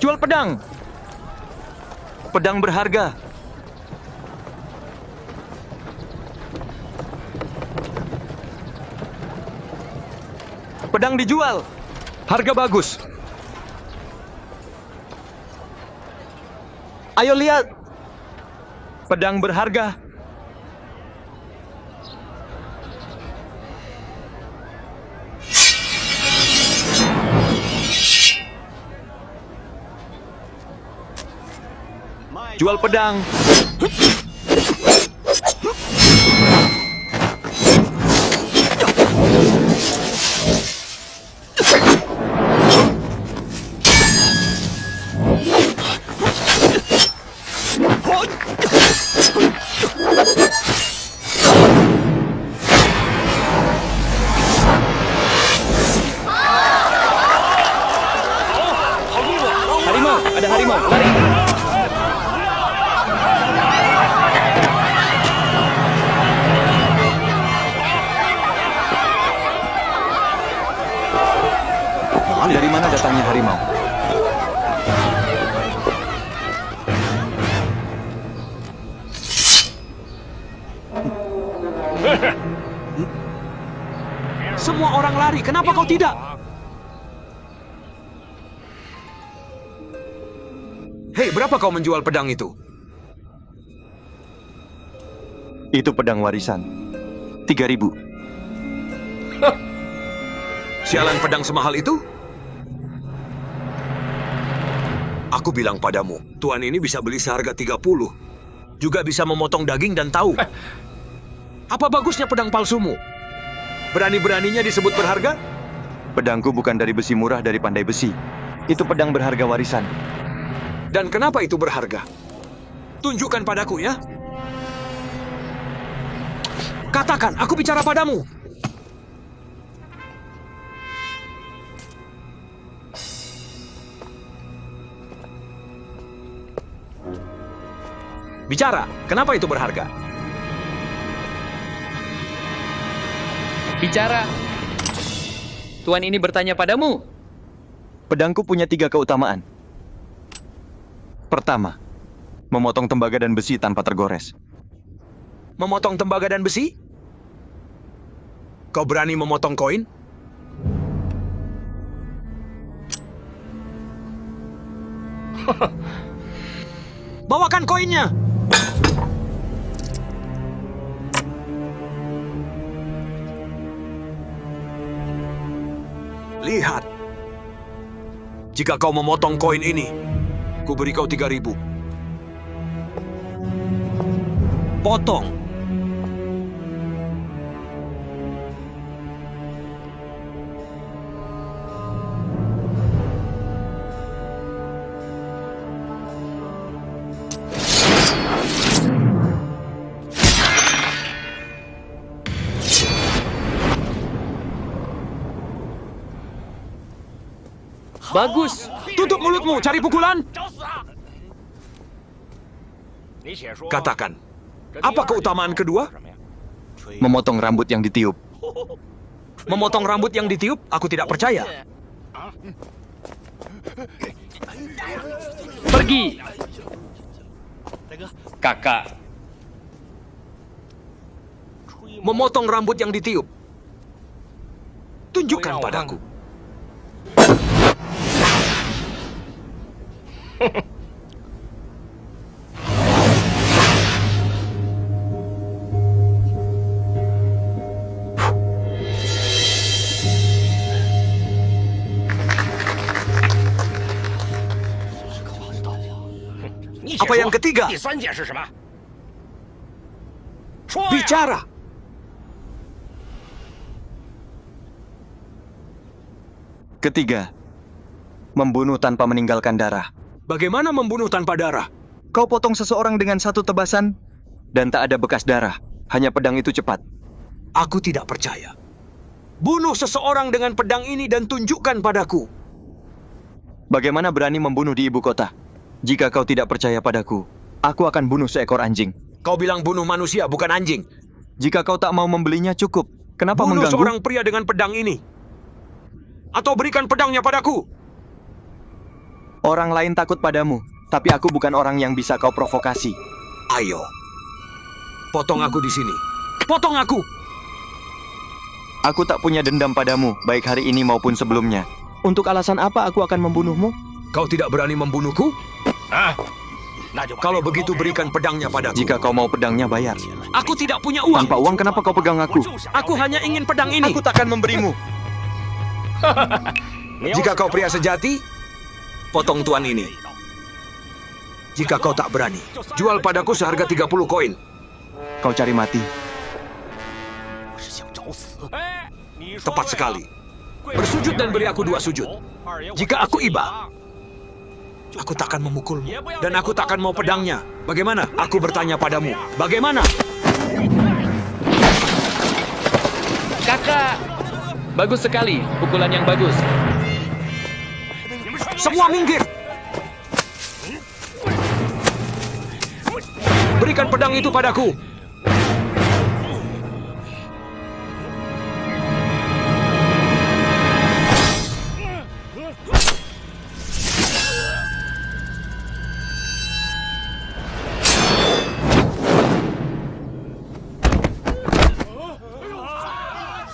Jual pedang. Pedang berharga. Pedang dijual. Harga bagus. Ayo lihat. Pedang berharga. Jual pedang. Harimau, ada harimau, lari. Dari mana datangnya harimau? Semua orang lari, kenapa kau tidak? Hei, berapa kau menjual pedang itu? Itu pedang warisan. 3.000. Sialan, pedang semahal itu? Aku bilang padamu, tuan ini bisa beli seharga 30. Juga bisa memotong daging dan tahu. Apa bagusnya pedang palsumu? Berani-beraninya disebut berharga? Pedangku bukan dari besi murah dari Pandai Besi. Itu pedang berharga warisan. Dan kenapa itu berharga? Tunjukkan padaku ya. Katakan, aku bicara padamu. Bicara, kenapa itu berharga? Bicara. Tuan ini bertanya padamu. Pedangku punya 3 keutamaan. Pertama, memotong tembaga dan besi tanpa tergores. Memotong tembaga dan besi? Kau berani memotong koin? Bawakan koinnya! Lihat. Jika kau memotong koin ini, ku beri kau 3.000. Potong. Bagus. Tutup mulutmu, cari pukulan. Katakan, apa keutamaan kedua? Memotong rambut yang ditiup. Memotong rambut yang ditiup, aku tidak percaya. Pergi. Kakak. Memotong rambut yang ditiup. Tunjukkan padaku. Apa yang ketiga? Bicara. Ketiga, membunuh tanpa meninggalkan darah. Bagaimana membunuh tanpa darah? Kau potong seseorang dengan 1 tebasan dan tak ada bekas darah. Hanya pedang itu cepat. Aku tidak percaya. Bunuh seseorang dengan pedang ini dan tunjukkan padaku. Bagaimana berani membunuh di ibu kota? Jika kau tidak percaya padaku, aku akan bunuh seekor anjing. Kau bilang bunuh manusia, bukan anjing. Jika kau tak mau membelinya, cukup. Kenapa Bunuh mengganggu? seorang pria dengan pedang ini. Atau berikan pedangnya padaku. Orang lain takut padamu, tapi aku bukan orang yang bisa kau provokasi. Ayo. Potong aku di sini. Potong aku! Aku tak punya dendam padamu, baik hari ini maupun sebelumnya. Untuk alasan apa aku akan membunuhmu? Kau tidak berani membunuhku? Kalau begitu berikan pedangnya padaku. Jika kau mau pedangnya, bayar. Aku tidak punya uang. Tanpa uang, kenapa kau pegang aku? Aku hanya ingin pedang ini. Aku takkan memberimu. Jika kau pria sejati, potong tuan ini. Jika kau tak berani, jual padaku seharga 30 koin. Kau cari mati. Tepat sekali. Bersujud dan beri aku 2 sujud. Jika aku iba, aku takkan memukulmu. Dan aku takkan mau pedangnya. Bagaimana? Aku bertanya padamu. Bagaimana? Kakak! Bagus sekali, pukulan yang bagus. Semua minggir! Berikan pedang itu padaku.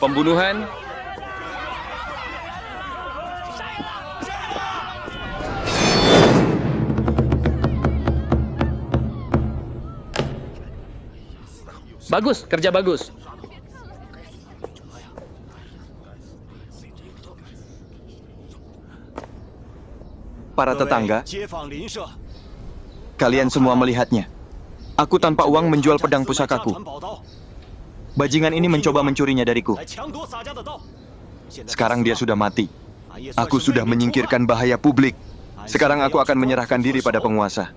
Pembunuhan. Bagus, kerja bagus. Para tetangga, kalian semua melihatnya. Aku tanpa uang menjual pedang pusakaku. Bajingan ini mencoba mencurinya dariku. Sekarang dia sudah mati. Aku sudah menyingkirkan bahaya publik. Sekarang aku akan menyerahkan diri pada penguasa.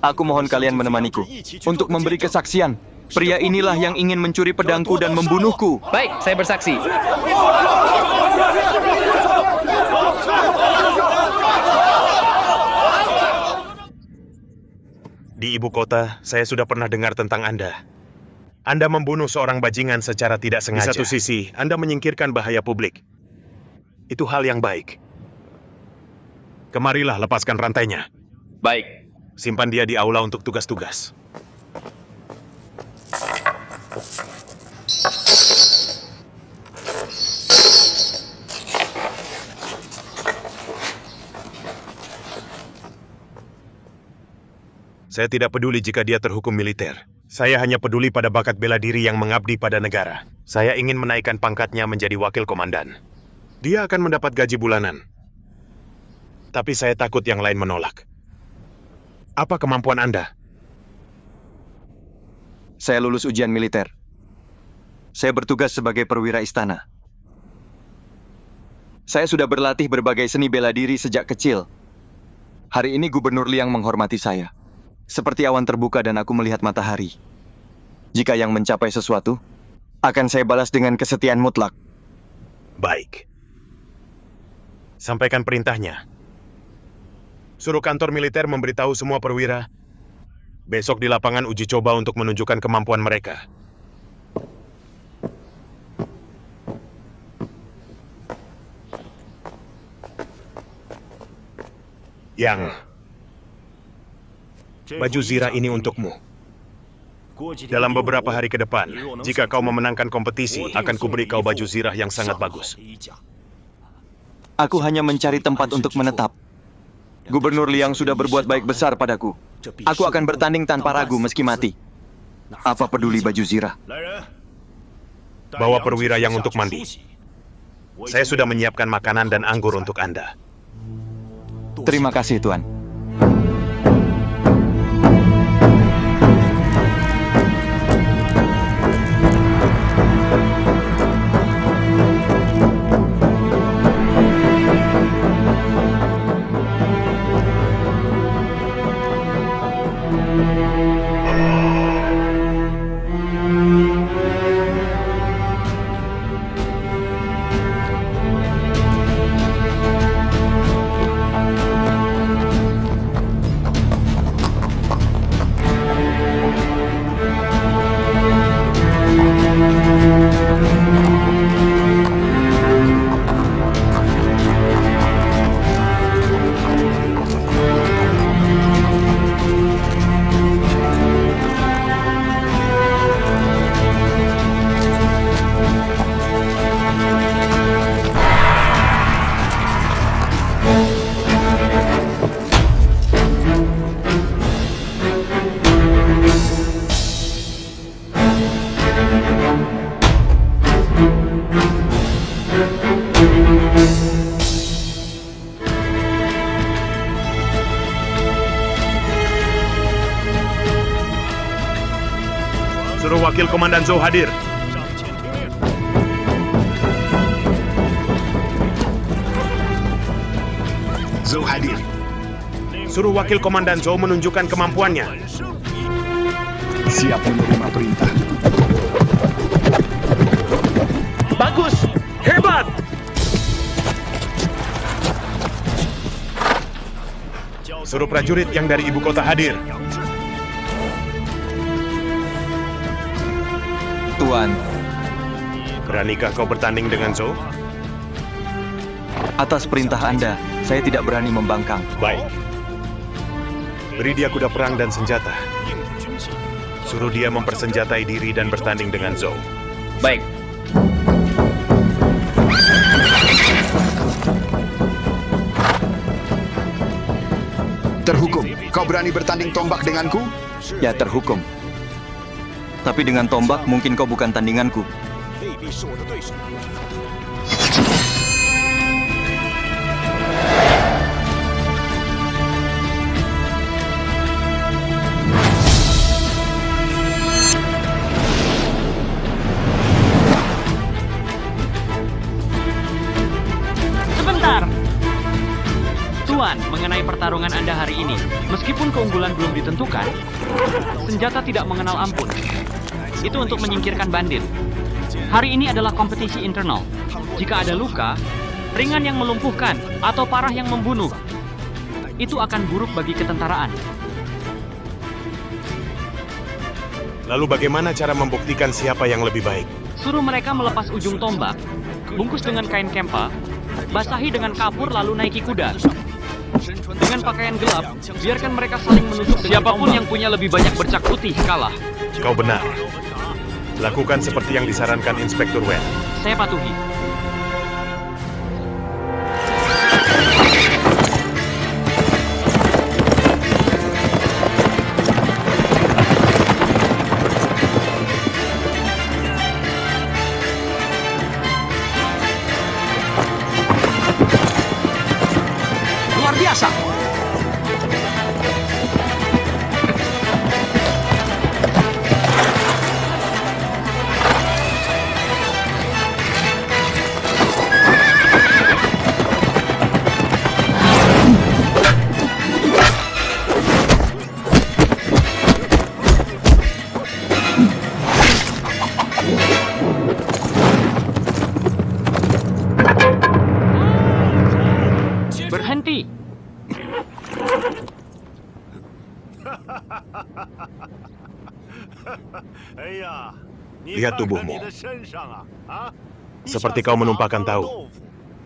Aku mohon kalian menemaniku untuk memberi kesaksian. Pria inilah yang ingin mencuri pedangku dan membunuhku. Baik, saya bersaksi. Di ibu kota, saya sudah pernah dengar tentang Anda. Anda membunuh seorang bajingan secara tidak sengaja. Di satu sisi, Anda menyingkirkan bahaya publik. Itu hal yang baik. Kemarilah lepaskan rantainya. Baik. Simpan dia di aula untuk tugas-tugas. Saya tidak peduli jika dia terhukum militer. Saya hanya peduli pada bakat bela diri yang mengabdi pada negara. Saya ingin menaikkan pangkatnya menjadi wakil komandan. Dia akan mendapat gaji bulanan. Tapi saya takut yang lain menolak. Apa kemampuan Anda? Saya lulus ujian militer. Saya bertugas sebagai perwira istana. Saya sudah berlatih berbagai seni bela diri sejak kecil. Hari ini Gubernur Liang menghormati saya. Seperti awan terbuka dan aku melihat matahari. Jika yang mencapai sesuatu, akan saya balas dengan kesetiaan mutlak. Baik. Sampaikan perintahnya. Suruh kantor militer memberitahu semua perwira. Besok di lapangan uji coba untuk menunjukkan kemampuan mereka. Yang baju zirah ini untukmu. Dalam beberapa hari ke depan, jika kau memenangkan kompetisi, akan kuberi kau baju zirah yang sangat bagus. Aku hanya mencari tempat untuk menetap. Gubernur Liang sudah berbuat baik besar padaku. Aku akan bertanding tanpa ragu meski mati. Apa peduli baju zirah? Bawa perwira yang untuk mandi. Saya sudah menyiapkan makanan dan anggur untuk Anda. Terima kasih, Tuan. Suruh Wakil Komandan Zhou hadir. Zhou hadir. Suruh Wakil Komandan Zhou menunjukkan kemampuannya. Siap menerima perintah. Bagus! Hebat! Suruh prajurit yang dari ibu kota hadir. Tuan, Beranikah kau bertanding dengan Zhou? atas perintah Anda, saya tidak berani membangkang. Baik. Beri dia kuda perang dan senjata. Suruh dia mempersenjatai diri dan bertanding dengan Zhou. Baik. Terhukum. Kau berani bertanding tombak denganku? Ya, terhukum. Tapi dengan tombak mungkin kau bukan tandinganku. Sebentar. Tuan, mengenai pertarungan Anda hari ini, meskipun keunggulan belum ditentukan, senjata tidak mengenal ampun. Itu untuk menyingkirkan bandit. Hari ini adalah kompetisi internal. Jika ada luka, ringan yang melumpuhkan, atau parah yang membunuh, itu akan buruk bagi ketentaraan. Lalu bagaimana cara membuktikan siapa yang lebih baik? Suruh mereka melepas ujung tombak, bungkus dengan kain kempa, basahi dengan kapur lalu naiki kuda. Dengan pakaian gelap, biarkan mereka saling menusuk dengan Siapapun tombak. yang punya lebih banyak bercak putih kalah. Kau benar. Lakukan seperti yang disarankan Inspektur Wen. Saya patuhi. Luar biasa! Berhenti. Lihat tubuhmu. Seperti kau menumpahkan tahu.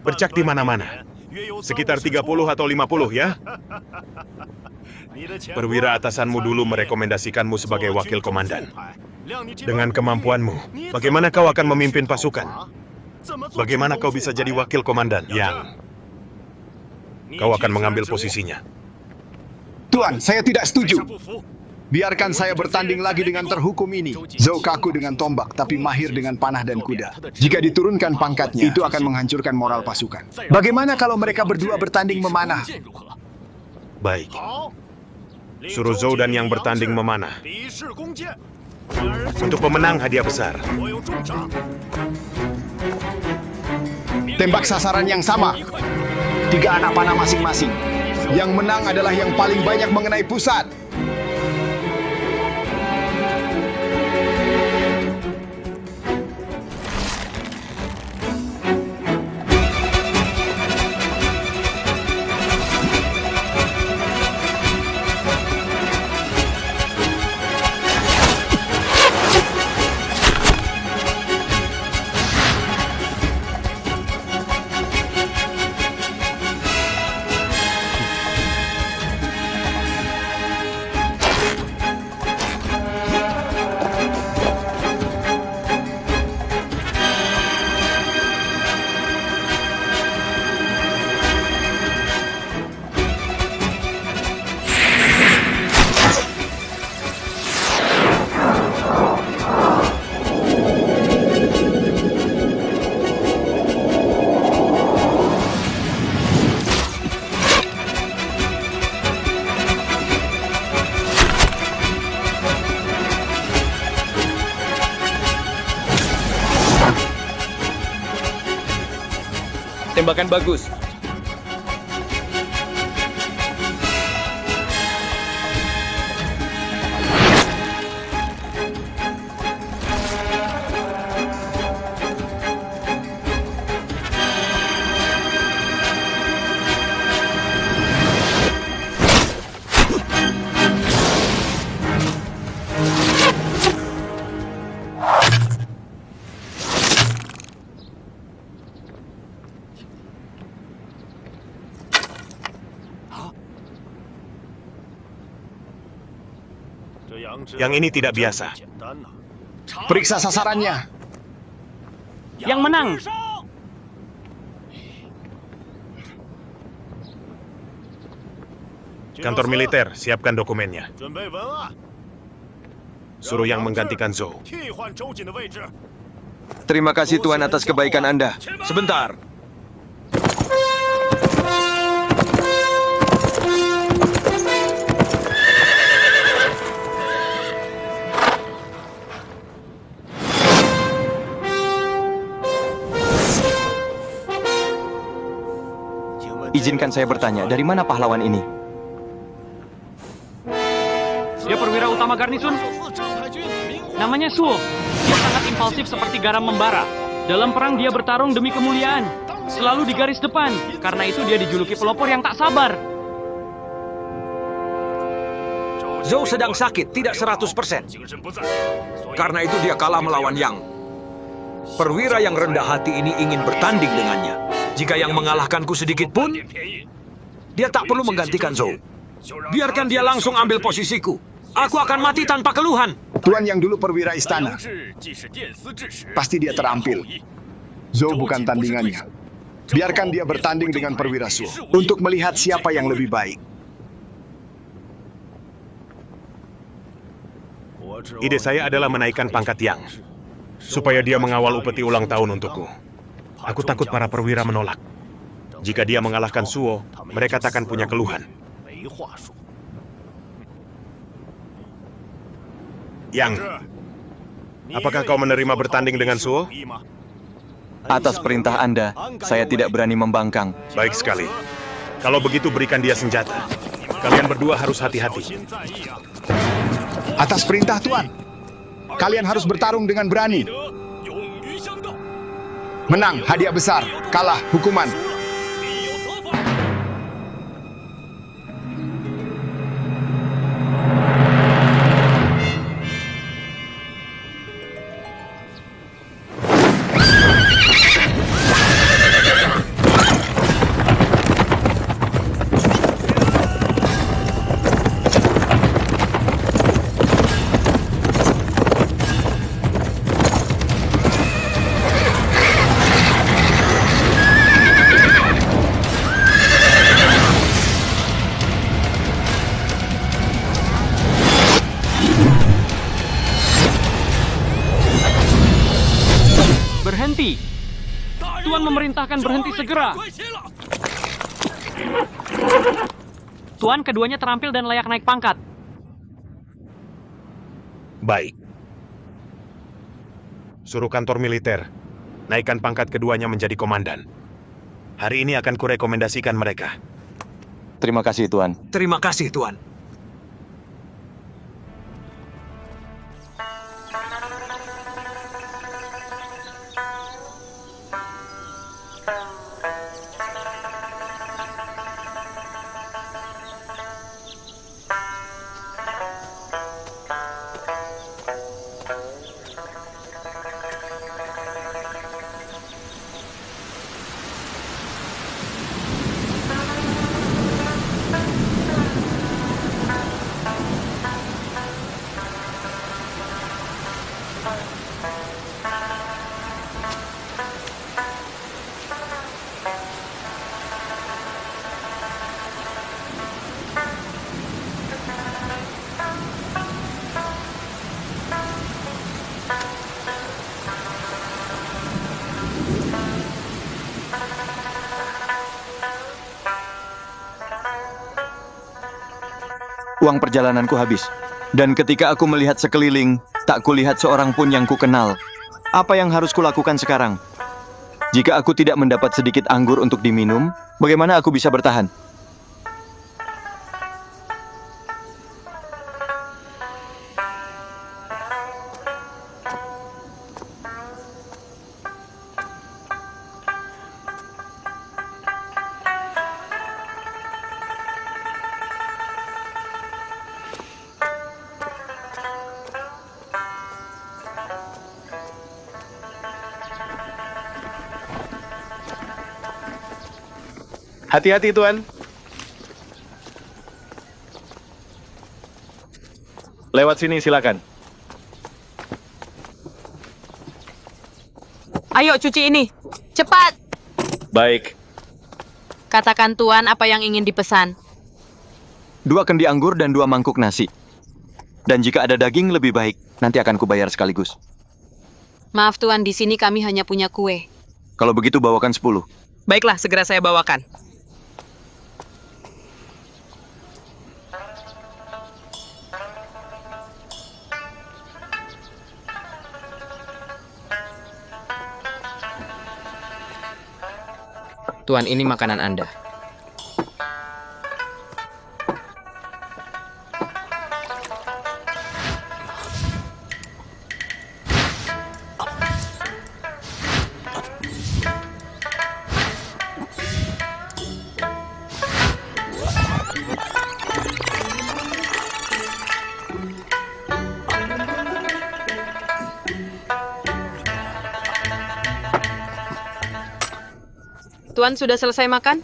Bercak di mana-mana. Sekitar 30 atau 50 ya? Perwira atasanmu dulu merekomendasikanmu sebagai wakil komandan. Dengan kemampuanmu, bagaimana kau akan memimpin pasukan? Bagaimana kau bisa jadi wakil komandan yang kau akan mengambil posisinya? Tuan, saya tidak setuju. Biarkan saya bertanding lagi dengan terhukum ini. Zhou kaku dengan tombak, tapi mahir dengan panah dan kuda. Jika diturunkan pangkatnya, itu akan menghancurkan moral pasukan. Bagaimana kalau mereka berdua bertanding memanah? Baik. Suruh Zhou dan yang bertanding memanah. Untuk pemenang hadiah besar. Tembak sasaran yang sama. 3 anak panah masing-masing. Yang menang adalah yang paling banyak mengenai pusat. Tembakan bagus. Yang ini tidak biasa. Periksa sasarannya. Yang menang. Kantor militer, siapkan dokumennya. Suruh yang menggantikan Zhou. Terima kasih Tuan atas kebaikan Anda. Sebentar. Izinkan saya bertanya, dari mana pahlawan ini? Dia perwira utama garnisun. Namanya Suo. Dia sangat impulsif seperti garam membara. Dalam perang dia bertarung demi kemuliaan. Selalu di garis depan. Karena itu dia dijuluki pelopor yang tak sabar. Zhou sedang sakit, tidak 100%. Karena itu dia kalah melawan Yang. Perwira yang rendah hati ini ingin bertanding dengannya. Jika Yang mengalahkanku sedikit pun, dia tak perlu menggantikan Zhou. Biarkan dia langsung ambil posisiku. Aku akan mati tanpa keluhan. Tuan yang dulu perwira istana. Pasti dia terampil. Zhou bukan tandingannya. Biarkan dia bertanding dengan perwira Suo untuk melihat siapa yang lebih baik. Ide saya adalah menaikkan pangkat Yang, supaya dia mengawal upeti ulang tahun untukku. Aku takut para perwira menolak. Jika dia mengalahkan Suo, mereka takkan punya keluhan. Yang, apakah kau menerima bertanding dengan Suo? Atas perintah Anda, saya tidak berani membangkang. Baik sekali. Kalau begitu berikan dia senjata. Kalian berdua harus hati-hati. Atas perintah Tuan, kalian harus bertarung dengan berani. Menang, hadiah besar. Kalah, hukuman. Berhenti. Tuan memerintahkan berhenti segera. Tuan, keduanya terampil dan layak naik pangkat. Baik. Suruh kantor militer, naikkan pangkat keduanya menjadi komandan. Hari ini akan kurekomendasikan mereka. Terima kasih Tuan. Terima kasih, Tuan. Uang perjalananku habis. Dan ketika aku melihat sekeliling, tak kulihat seorang pun yang kukenal. Apa yang harus kulakukan sekarang? Jika aku tidak mendapat sedikit anggur untuk diminum, bagaimana aku bisa bertahan? Hati-hati, Tuan. Lewat sini, silakan. Ayo cuci ini. Cepat. Baik. Katakan Tuan apa yang ingin dipesan. 2 kendi anggur dan 2 mangkuk nasi. Dan jika ada daging lebih baik, nanti akan kubayar sekaligus. Maaf Tuan, di sini kami hanya punya kue. Kalau begitu bawakan 10. Baiklah, segera saya bawakan. Tuan, ini makanan Anda. Tuan sudah selesai makan?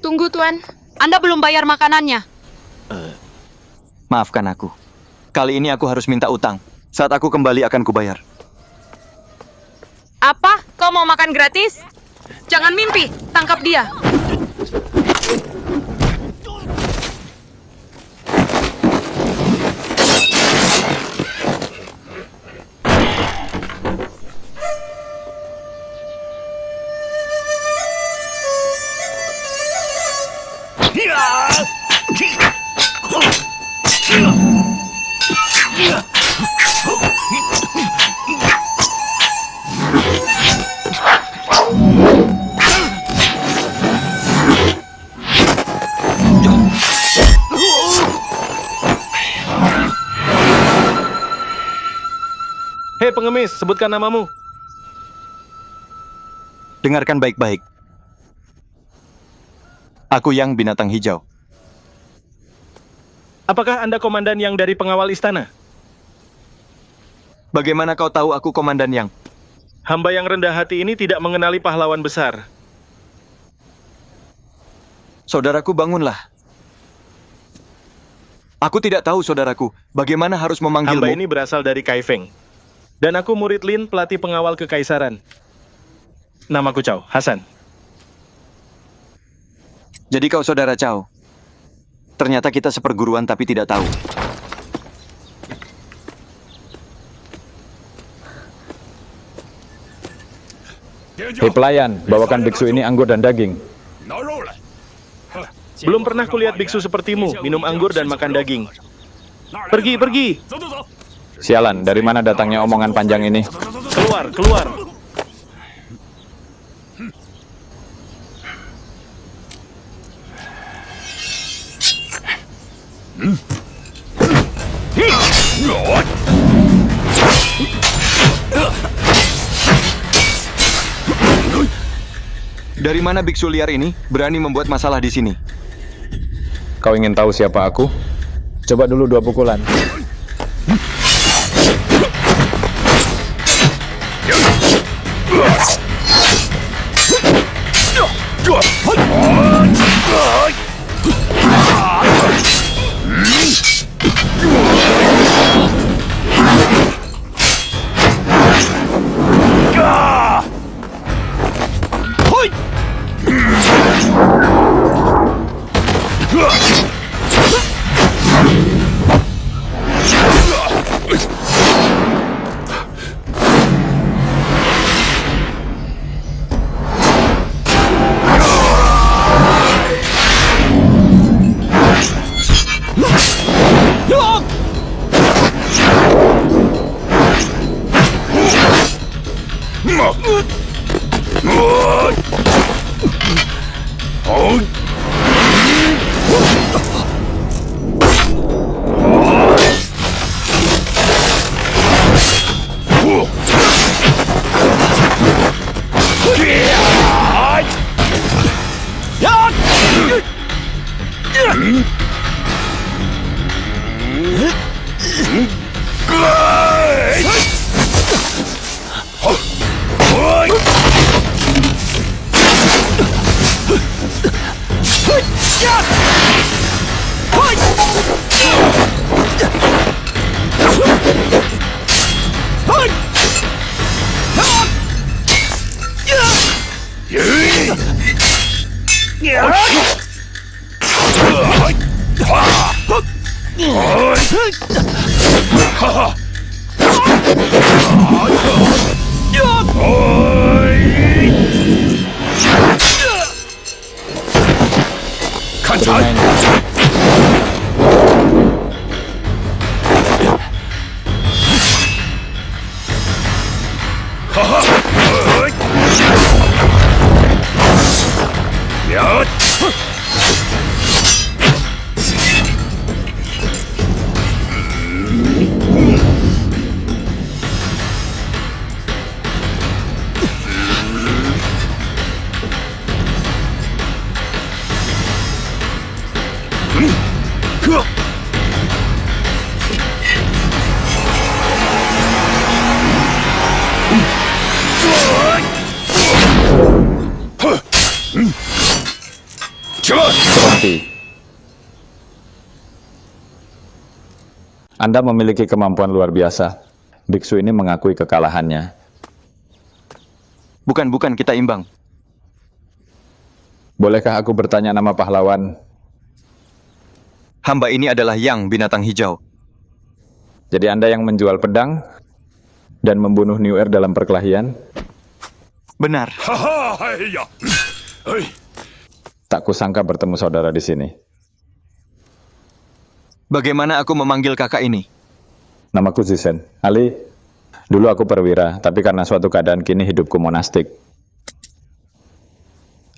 Tunggu Tuan, Anda belum bayar makanannya. Maafkan aku. Kali ini aku harus minta utang. Saat aku kembali akan kubayar. Apa? Kau mau makan gratis? Jangan mimpi, tangkap dia. Hei pengemis, sebutkan namamu. Dengarkan baik-baik. Aku Yang Binatang Hijau. Apakah Anda komandan yang dari pengawal istana? Bagaimana kau tahu aku Komandan Yang? Hamba yang rendah hati ini tidak mengenali pahlawan besar. Saudaraku, bangunlah. Aku tidak tahu, saudaraku, bagaimana harus memanggilmu. Hamba ini berasal dari Kaifeng. Dan aku murid Lin, pelatih pengawal kekaisaran. Namaku Chow, Hasan. Jadi kau saudara Chow. Ternyata kita seperguruan tapi tidak tahu. Hei pelayan, bawakan biksu ini anggur dan daging. Belum pernah kulihat biksu sepertimu, minum anggur dan makan daging. Pergi, pergi! Sialan, dari mana datangnya omongan panjang ini? Keluar, keluar! Dari mana biksu liar ini berani membuat masalah di sini? Kau ingin tahu siapa aku? Coba dulu 2 pukulan. Berhenti. Anda memiliki kemampuan luar biasa. Biksu ini mengakui kekalahannya. Bukan, kita imbang. Bolehkah aku bertanya nama pahlawan? Hamba ini adalah Yang, binatang hijau. Jadi Anda yang menjual pedang dan membunuh New Air dalam perkelahian? Benar. Tak kusangka bertemu saudara di sini. Bagaimana aku memanggil kakak ini? Namaku Zisen. Ali, dulu aku perwira, tapi karena suatu keadaan kini hidupku monastik.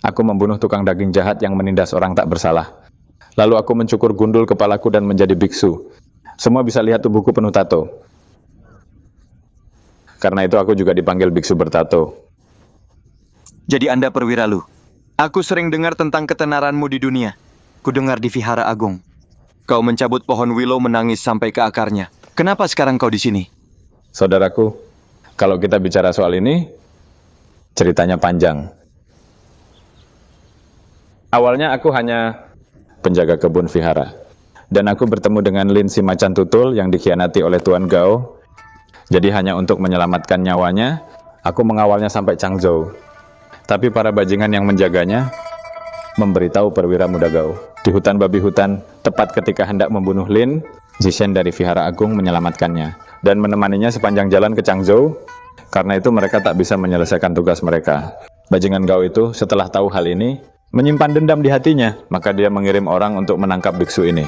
Aku membunuh tukang daging jahat yang menindas orang tak bersalah. Lalu aku mencukur gundul kepalaku dan menjadi biksu. Semua bisa lihat tubuhku penuh tato. Karena itu aku juga dipanggil biksu bertato. Jadi Anda perwira Lu. Aku sering dengar tentang ketenaranmu di dunia. Kudengar di Vihara Agung. Kau mencabut pohon willow menangis sampai ke akarnya. Kenapa sekarang kau di sini? Saudaraku, kalau kita bicara soal ini, ceritanya panjang. Awalnya aku hanya penjaga kebun Vihara. Dan aku bertemu dengan Lin si macan tutul yang dikhianati oleh Tuan Gao. Jadi hanya untuk menyelamatkan nyawanya, aku mengawalnya sampai Changzhou. Tapi para bajingan yang menjaganya memberitahu perwira muda Gao. Di hutan babi hutan, tepat ketika hendak membunuh Lin, Zisen dari Vihara Agung menyelamatkannya dan menemaninya sepanjang jalan ke Changzhou. Karena itu mereka tak bisa menyelesaikan tugas mereka. Bajingan Gao itu setelah tahu hal ini, menyimpan dendam di hatinya, maka dia mengirim orang untuk menangkap biksu ini.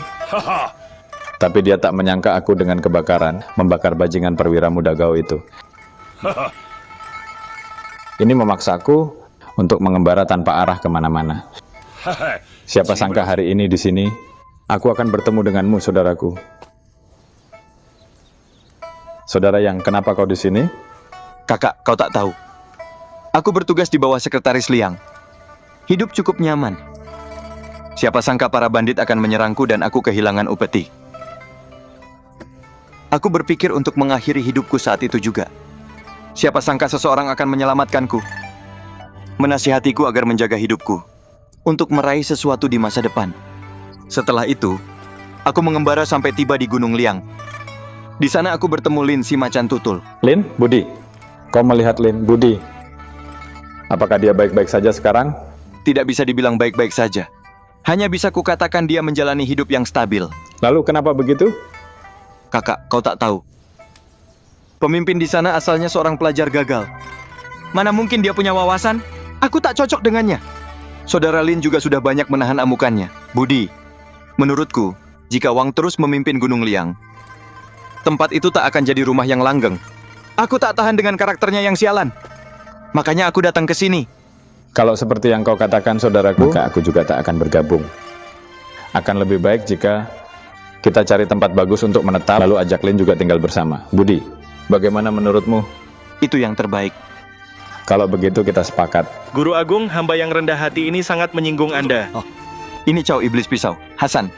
Tapi dia tak menyangka aku dengan kebakaran, membakar bajingan perwira muda Gao itu. Ini memaksaku untuk mengembara tanpa arah kemana-mana. Siapa sangka hari ini di sini, aku akan bertemu denganmu, saudaraku. Saudara Yang, kenapa kau di sini? Kakak, kau tak tahu. Aku bertugas di bawah Sekretaris Liang. Hidup cukup nyaman. Siapa sangka para bandit akan menyerangku dan aku kehilangan upeti. Aku berpikir untuk mengakhiri hidupku saat itu juga. Siapa sangka seseorang akan menyelamatkanku. Menasihatiku agar menjaga hidupku. Untuk meraih sesuatu di masa depan. Setelah itu, aku mengembara sampai tiba di Gunung Liang. Di sana aku bertemu Lin si macan tutul. Lin, Budi. Kau melihat Lin, Budi. Apakah dia baik-baik saja sekarang? Tidak bisa dibilang baik-baik saja. Hanya bisa kukatakan dia menjalani hidup yang stabil. Lalu kenapa begitu? Kakak, kau tak tahu. Pemimpin di sana asalnya seorang pelajar gagal. Mana mungkin dia punya wawasan? Aku tak cocok dengannya. Saudara Lin juga sudah banyak menahan amukannya. Budi, menurutku, jika Wang terus memimpin Gunung Liang, tempat itu tak akan jadi rumah yang langgeng. Aku tak tahan dengan karakternya yang sialan. Makanya aku datang ke sini. Kalau seperti yang kau katakan, saudaraku, maka aku juga tak akan bergabung. Akan lebih baik jika kita cari tempat bagus untuk menetap, lalu ajak Lin juga tinggal bersama. Budi, bagaimana menurutmu? Itu yang terbaik. Kalau begitu kita sepakat. Guru Agung, hamba yang rendah hati ini sangat menyinggung Anda. Oh, ini Chow Iblis Pisau, Hasan.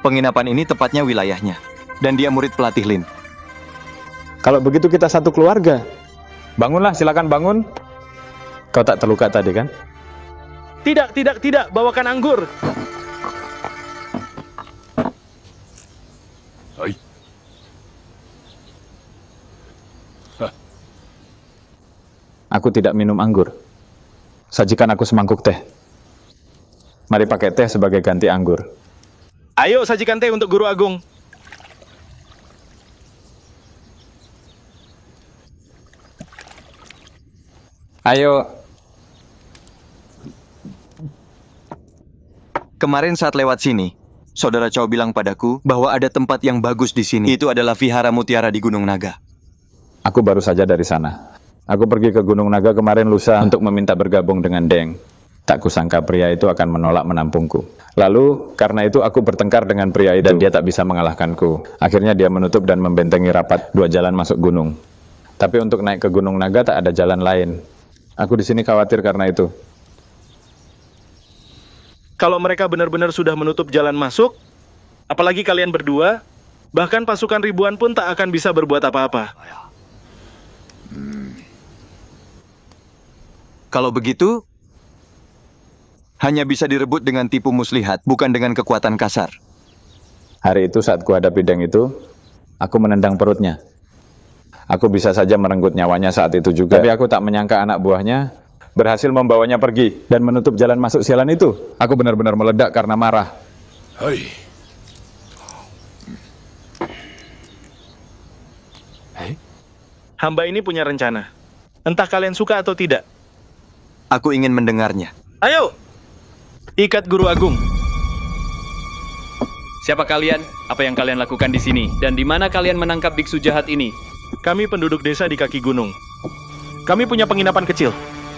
Penginapan ini tepatnya wilayahnya. Dan dia murid pelatih Lin. Kalau begitu kita satu keluarga. Bangunlah, silakan bangun. Kau tak terluka tadi kan? Tidak, bawakan anggur. Aku tidak minum anggur. Sajikan aku semangkuk teh. Mari pakai teh sebagai ganti anggur. Ayo sajikan teh untuk Guru Agung. Ayo. Kemarin saat lewat sini, Saudara Chow bilang padaku bahwa ada tempat yang bagus di sini. Itu adalah Vihara Mutiara di Gunung Naga. Aku baru saja dari sana. Aku pergi ke Gunung Naga kemarin lusa untuk meminta bergabung dengan Deng. Tak kusangka pria itu akan menolak menampungku. Lalu, karena itu aku bertengkar dengan pria itu dan dia tak bisa mengalahkanku. Akhirnya dia menutup dan membentengi rapat 2 jalan masuk gunung. Tapi untuk naik ke Gunung Naga tak ada jalan lain. Aku di sini khawatir karena itu. Kalau mereka benar-benar sudah menutup jalan masuk, apalagi kalian berdua, bahkan pasukan ribuan pun tak akan bisa berbuat apa-apa. Kalau begitu, hanya bisa direbut dengan tipu muslihat, bukan dengan kekuatan kasar. Hari itu saat kuhadapi Deng itu, aku menendang perutnya. Aku bisa saja merenggut nyawanya saat itu juga. Tapi aku tak menyangka anak buahnya berhasil membawanya pergi dan menutup jalan masuk sialan itu. Aku benar-benar meledak karena marah. Hamba ini punya rencana. Entah kalian suka atau tidak. Aku ingin mendengarnya. Ayo! Ikat Guru Agung. Siapa kalian? Apa yang kalian lakukan di sini? Dan di mana kalian menangkap biksu jahat ini? Kami penduduk desa di kaki gunung. Kami punya penginapan kecil.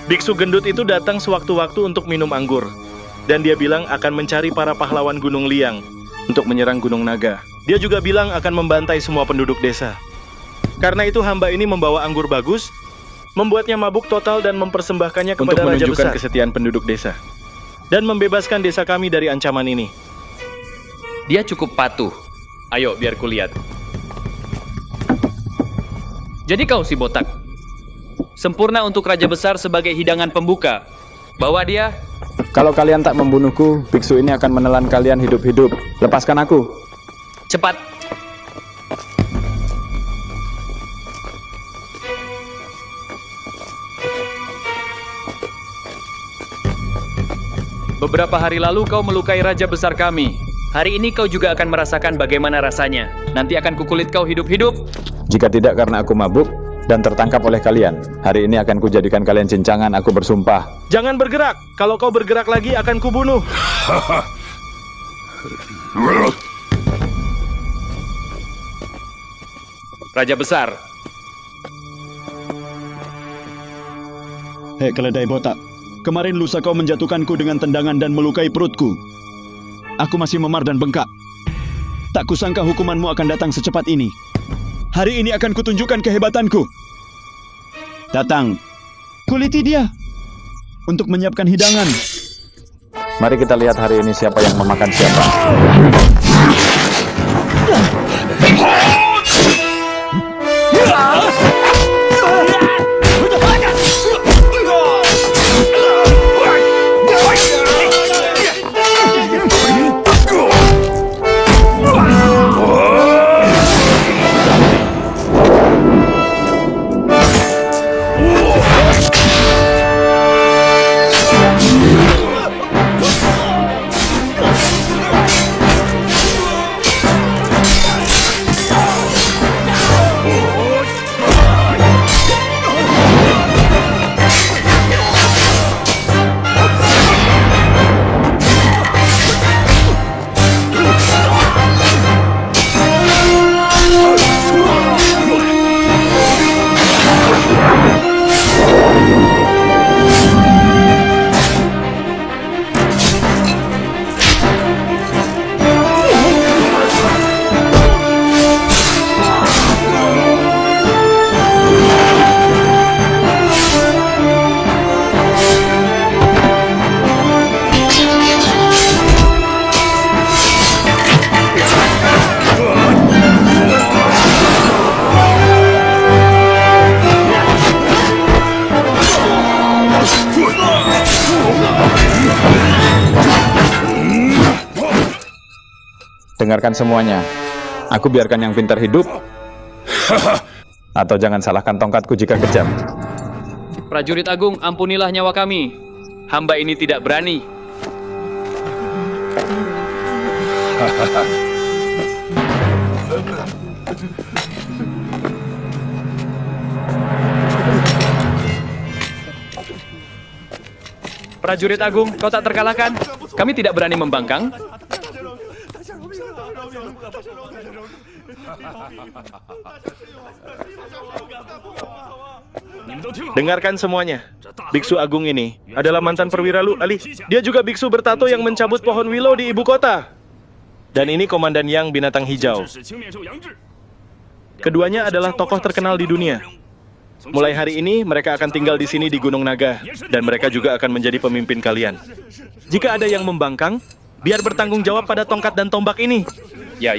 Biksu gendut itu datang sewaktu-waktu untuk minum anggur. Dan dia bilang akan mencari para pahlawan Gunung Liang untuk menyerang Gunung Naga. Dia juga bilang akan membantai semua penduduk desa. Karena itu hamba ini membawa anggur bagus, membuatnya mabuk total dan mempersembahkannya kepada Raja menunjukkan Besar. kesetiaan penduduk desa. Dan membebaskan desa kami dari ancaman ini. Dia cukup patuh. Ayo, biar kulihat. Jadi kau si botak. Sempurna untuk Raja Besar sebagai hidangan pembuka. Bawa dia. Kalau kalian tak membunuhku, biksu ini akan menelan kalian hidup-hidup. Lepaskan aku. Cepat. Beberapa hari lalu kau melukai Raja Besar kami. Hari ini kau juga akan merasakan bagaimana rasanya. Nanti akan kukulit kau hidup-hidup. Jika tidak karena aku mabuk dan tertangkap oleh kalian, hari ini akan kujadikan kalian cincangan, aku bersumpah. Jangan bergerak. Kalau kau bergerak lagi akan kubunuh. Raja Besar. Hei keledai botak, kemarin lusa kau menjatuhkanku dengan tendangan dan melukai perutku. Aku masih memar dan bengkak. Tak kusangka hukumanmu akan datang secepat ini. Hari ini akan kutunjukkan kehebatanku. Datang, kuliti dia untuk menyiapkan hidangan. Mari kita lihat hari ini siapa yang memakan siapa. Dengarkan semuanya. Aku biarkan yang pintar hidup, atau jangan salahkan tongkatku jika kejam. Prajurit Agung, ampunilah nyawa kami. Hamba ini tidak berani. Prajurit Agung, kau tak terkalahkan. Kami tidak berani membangkang. Dengarkan semuanya. Biksu Agung ini adalah mantan perwira Lu Ali. Dia juga biksu bertato yang mencabut pohon willow di ibu kota. Dan ini Komandan Yang Binatang Hijau. Keduanya adalah tokoh terkenal di dunia. Mulai hari ini, mereka akan tinggal di sini di Gunung Naga, dan mereka juga akan menjadi pemimpin kalian. Jika ada yang membangkang, biar bertanggung jawab pada tongkat dan tombak ini. Ya.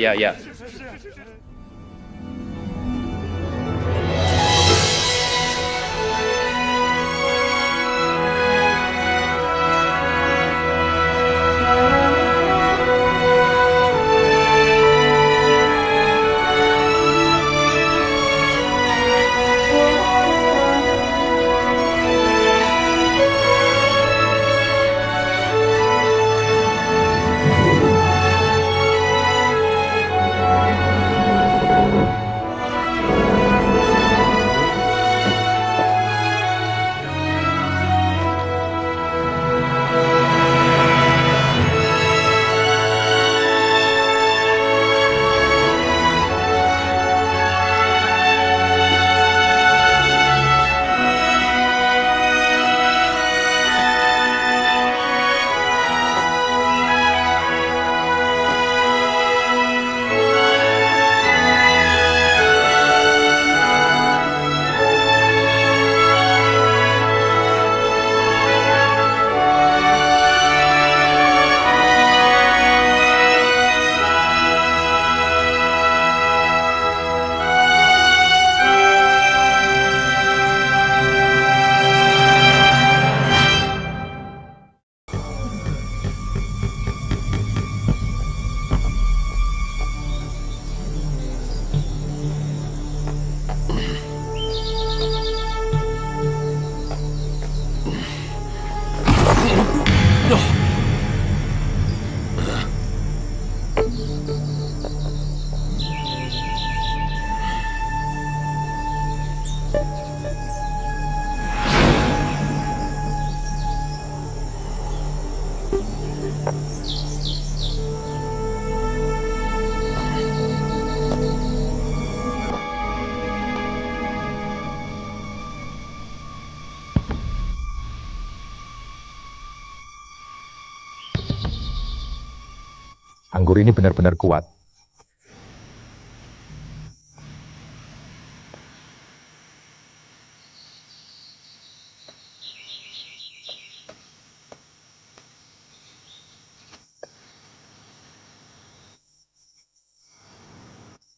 Anggur ini benar-benar kuat.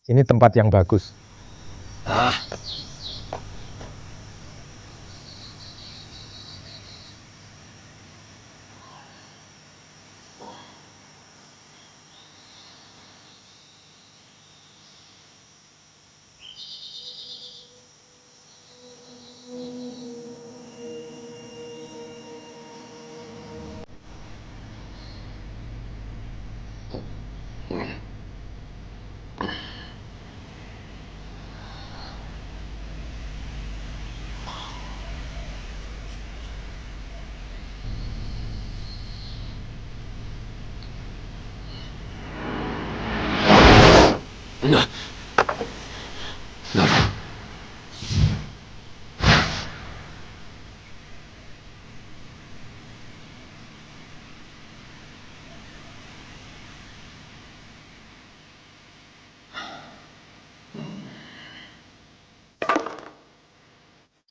Ini tempat yang bagus.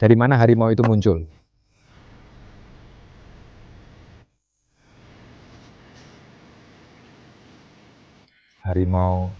Dari mana harimau itu muncul? Harimau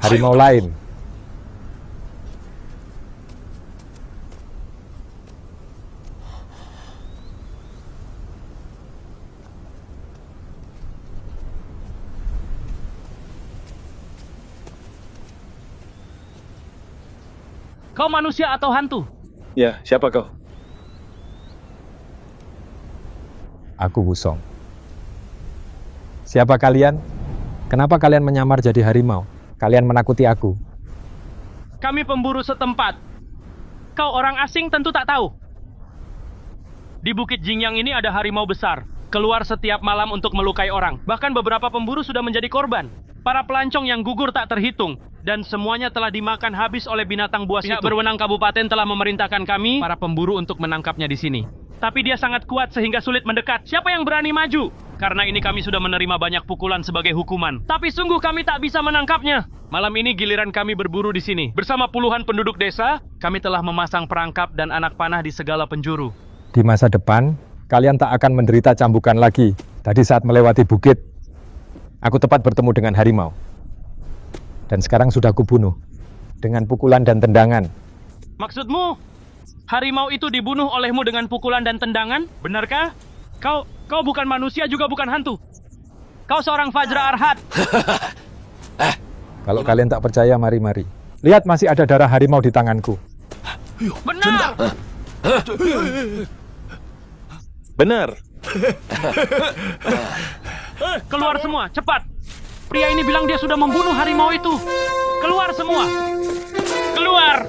harimau lain. Kau manusia atau hantu? Ya, siapa kau? Aku Wusong. Siapa kalian? Kenapa kalian menyamar jadi harimau? Kalian menakuti aku. Kami pemburu setempat. Kau orang asing tentu tak tahu. Di Bukit Jingyang ini ada harimau besar. Keluar setiap malam untuk melukai orang. Bahkan beberapa pemburu sudah menjadi korban. Para pelancong yang gugur tak terhitung. Dan semuanya telah dimakan habis oleh binatang buas itu. Pihak berwenang kabupaten telah memerintahkan kami, para pemburu, untuk menangkapnya di sini. Tapi dia sangat kuat sehingga sulit mendekat. Siapa yang berani maju? Karena ini kami sudah menerima banyak pukulan sebagai hukuman. Tapi sungguh kami tak bisa menangkapnya. Malam ini giliran kami berburu di sini. Bersama puluhan penduduk desa, kami telah memasang perangkap dan anak panah di segala penjuru. Di masa depan, kalian tak akan menderita cambukan lagi. Tadi saat melewati bukit, aku tepat bertemu dengan harimau. Dan sekarang sudah kubunuh dengan pukulan dan tendangan. Maksudmu, harimau itu dibunuh olehmu dengan pukulan dan tendangan? Benarkah? Kau bukan manusia juga bukan hantu. Kau seorang Vajra Arhat. Kalau kalian tak percaya, mari-mari. Lihat, masih ada darah harimau di tanganku. Benar! Benar. Keluar semua, cepat! Pria ini bilang dia sudah membunuh harimau itu. Keluar semua! Keluar!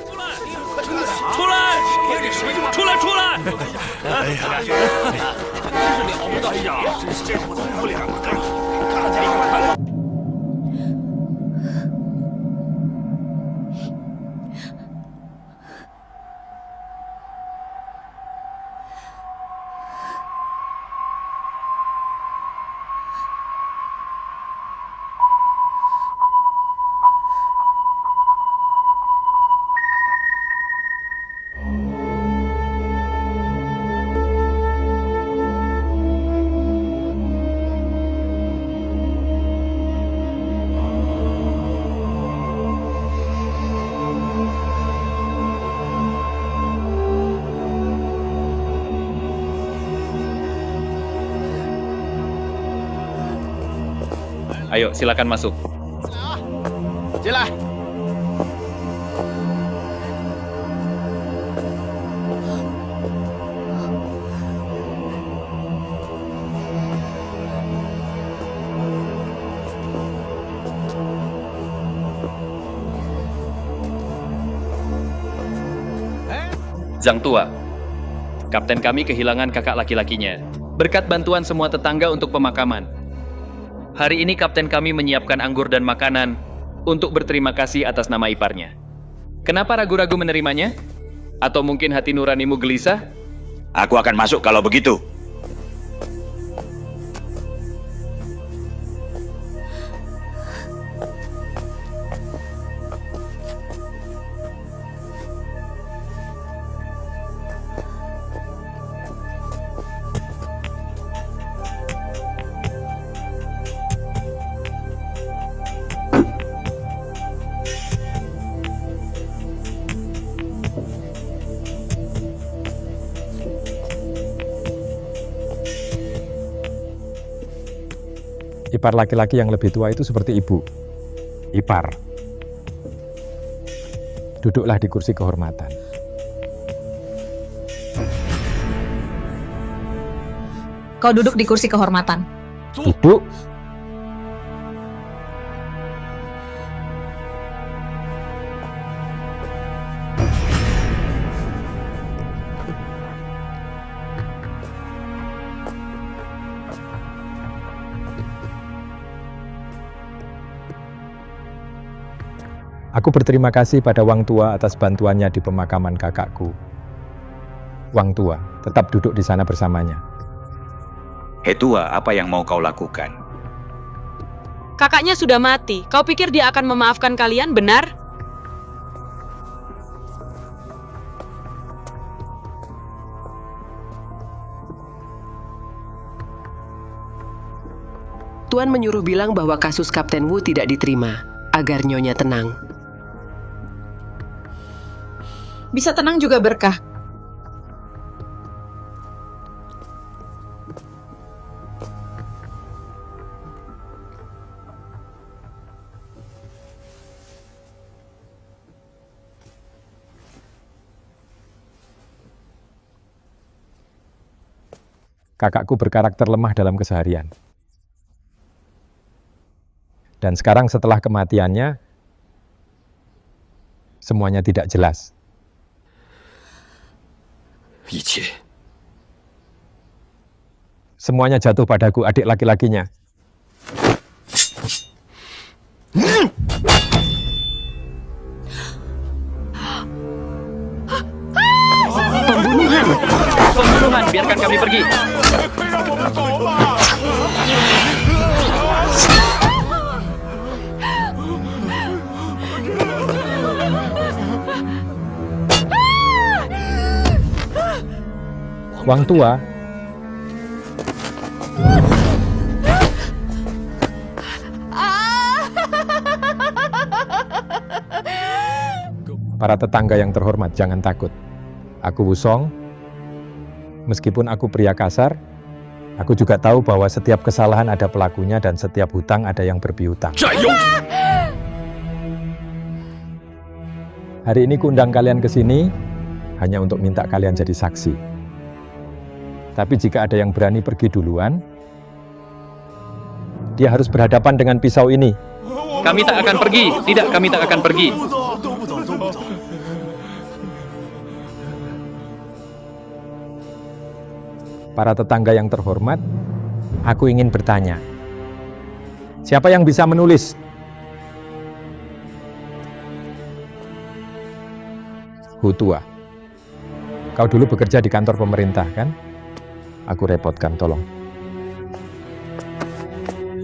Ayo, silakan masuk. Jelah. Zhang Tua, kapten kami kehilangan kakak laki-lakinya. Berkat bantuan semua tetangga untuk pemakaman. Hari ini kapten kami menyiapkan anggur dan makanan untuk berterima kasih atas nama iparnya. Kenapa ragu-ragu menerimanya? Atau mungkin hati nuranimu gelisah? Aku akan masuk kalau begitu. Ipar laki-laki yang lebih tua itu seperti ibu. Ipar. Duduklah di kursi kehormatan. Kau duduk di kursi kehormatan. Duduk. Aku berterima kasih pada Wang Tua atas bantuannya di pemakaman kakakku. Wang Tua, tetap duduk di sana bersamanya. Hei Tua, apa yang mau kau lakukan? Kakaknya sudah mati. Kau pikir dia akan memaafkan kalian, benar? Tuan menyuruh bilang bahwa kasus Kapten Wu tidak diterima. agar Nyonya tenang. Bisa tenang juga berkah. Kakakku berkarakter lemah dalam keseharian. Dan sekarang setelah kematiannya, semuanya tidak jelas. Semuanya jatuh padaku, adik laki-lakinya. Pembunuhan! Pembunuhan, biarkan kami pergi. Wang Tua, para tetangga yang terhormat, jangan takut. Aku Wusong, meskipun aku pria kasar, aku juga tahu bahwa setiap kesalahan ada pelakunya dan setiap hutang ada yang berpiutang. Hari ini kuundang kalian ke sini hanya untuk minta kalian jadi saksi. Tapi jika ada yang berani pergi duluan, dia harus berhadapan dengan pisau ini. Kami tak akan pergi. Tidak, kami tak akan pergi. Para tetangga yang terhormat, aku ingin bertanya. Siapa yang bisa menulis? Hu Tua, kau dulu bekerja di kantor pemerintah, kan? Aku repotkan, tolong.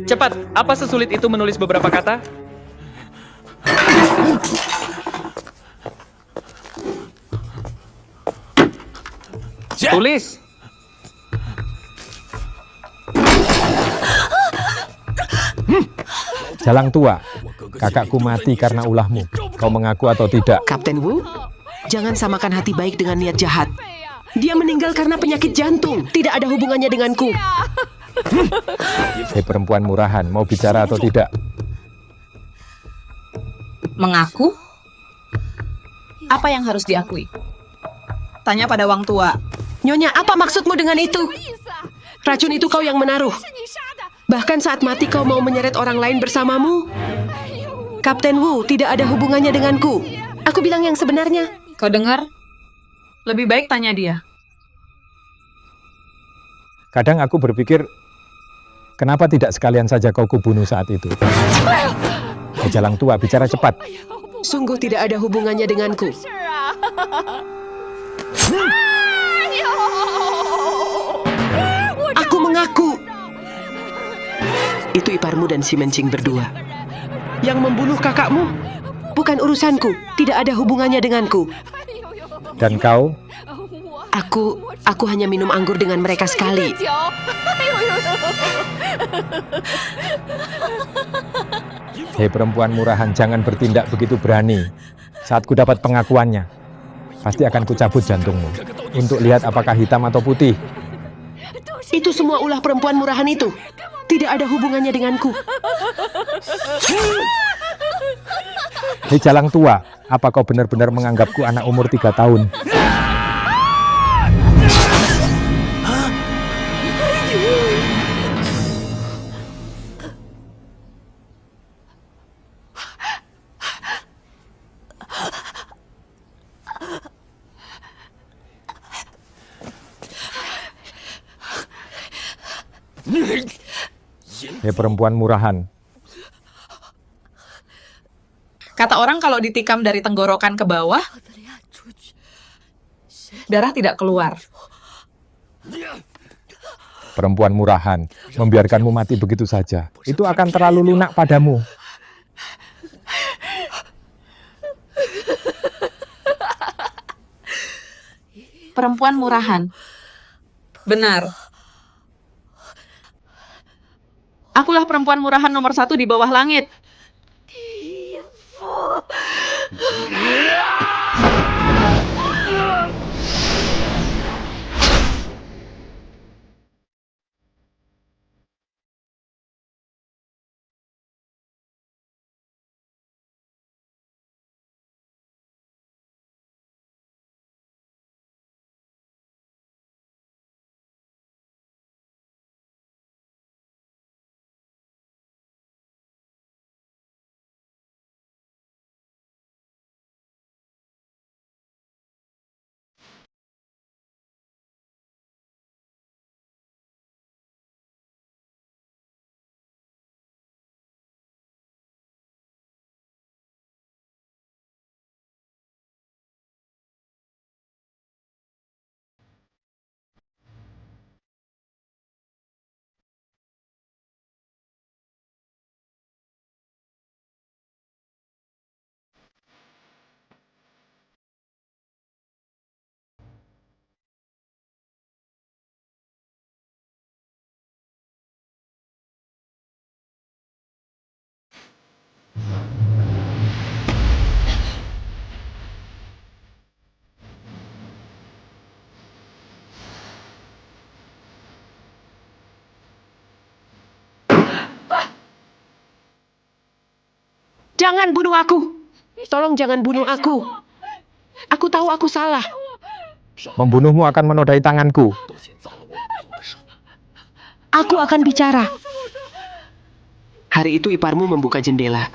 Cepat, apa sesulit itu menulis beberapa kata? Tulis! Jalang Tua, kakakku mati karena ulahmu. Kau mengaku atau tidak? Kapten Wu, jangan samakan hati baik dengan niat jahat. Dia meninggal karena penyakit jantung. Tidak ada hubungannya denganku. Hei perempuan murahan, mau bicara atau tidak? Mengaku? Apa yang harus diakui? Tanya pada Wang Tua. Nyonya, apa maksudmu dengan itu? Racun itu kau yang menaruh. Bahkan saat mati kau mau menyeret orang lain bersamamu. Kapten Wu tidak ada hubungannya denganku. Aku bilang yang sebenarnya. Kau dengar? Lebih baik tanya dia. Kadang aku berpikir, kenapa tidak sekalian saja kau kubunuh saat itu? Hei Jalang Tua, bicara cepat. Sungguh tidak ada hubungannya denganku. Aku mengaku. Itu iparmu dan si Mencing berdua. Yang membunuh kakakmu bukan urusanku, tidak ada hubungannya denganku. Dan kau? Aku hanya minum anggur dengan mereka sekali. Hei perempuan murahan, jangan bertindak begitu berani. Saat ku dapat pengakuannya, pasti akan kucabut jantungmu. Untuk lihat apakah hitam atau putih. Itu semua ulah perempuan murahan itu. Tidak ada hubungannya denganku. Hei Jalang Tua, apa kau benar-benar menganggapku anak umur 3 tahun? Hei perempuan murahan. Kata orang kalau ditikam dari tenggorokan ke bawah, darah tidak keluar. Perempuan murahan, membiarkanmu mati begitu saja, itu akan terlalu lunak padamu. Perempuan murahan. Benar. Akulah perempuan murahan nomor 1 di bawah langit. Jangan bunuh aku. Tolong jangan bunuh aku. Aku tahu aku salah. Membunuhmu akan menodai tanganku. Aku akan bicara. Hari itu iparmu membuka jendela.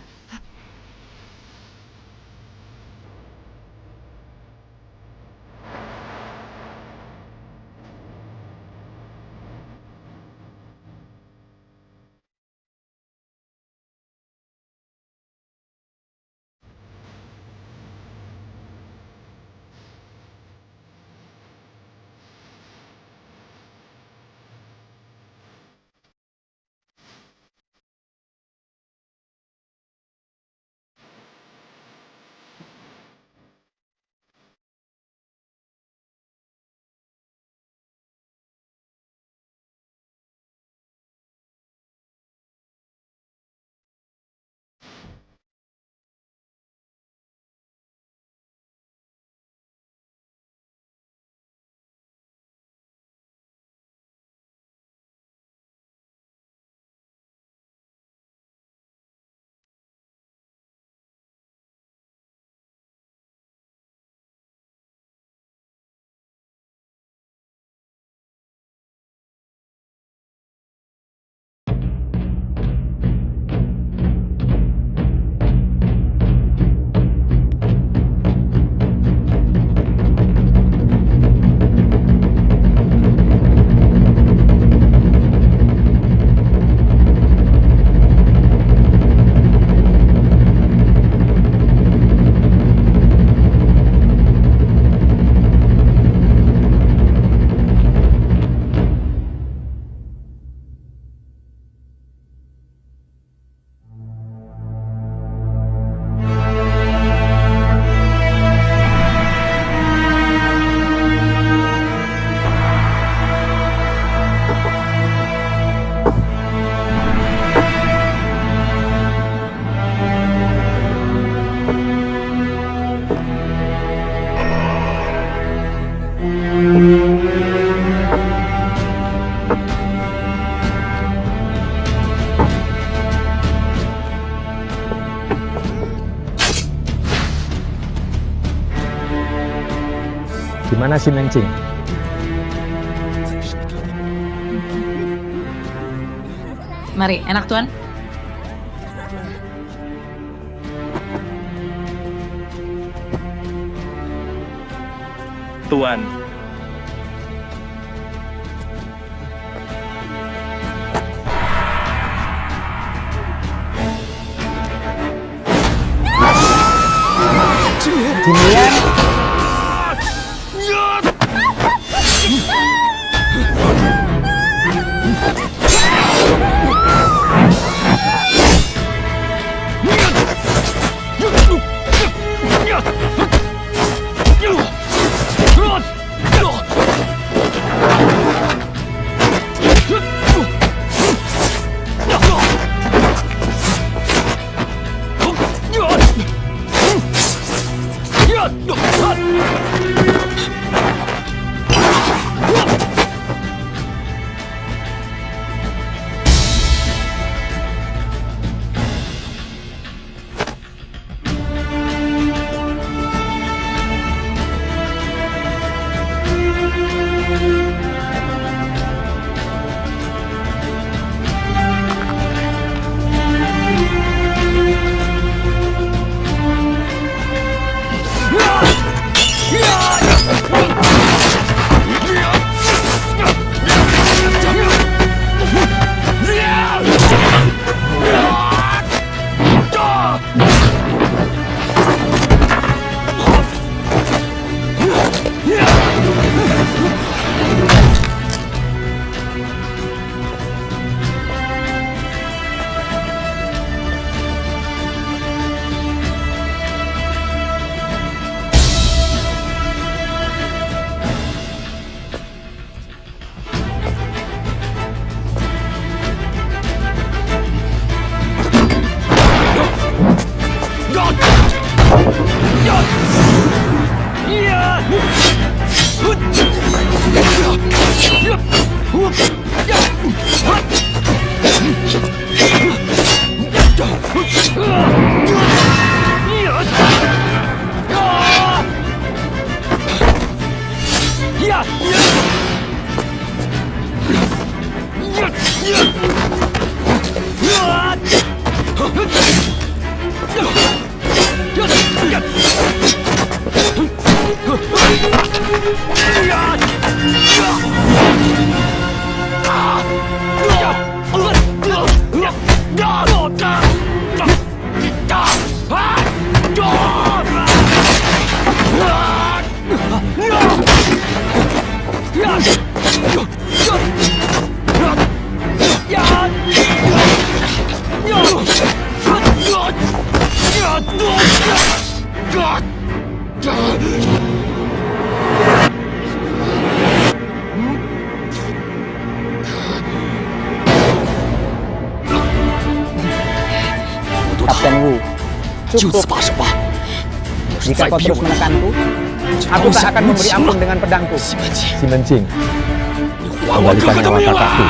Gimana si Mencing? Mari, enak Tuan. Tuan. Jinian. Kapten Wu. Cukup. Jika kau terus menekanku, aku tak akan memberi ampun dengan pedangku. Si Mencing, kembalikan nyawa kakakku.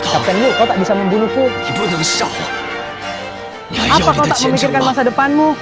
Kapten Wu, kau tak bisa membunuhku. Apa kau tak memikirkan masa depanmu?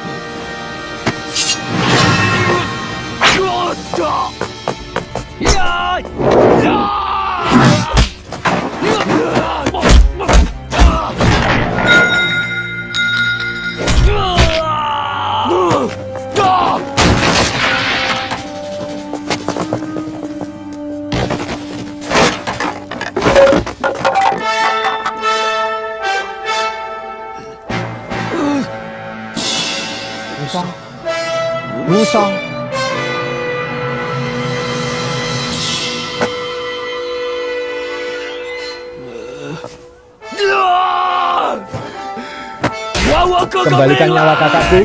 Wusong. Kembalikan nyawa kakakku.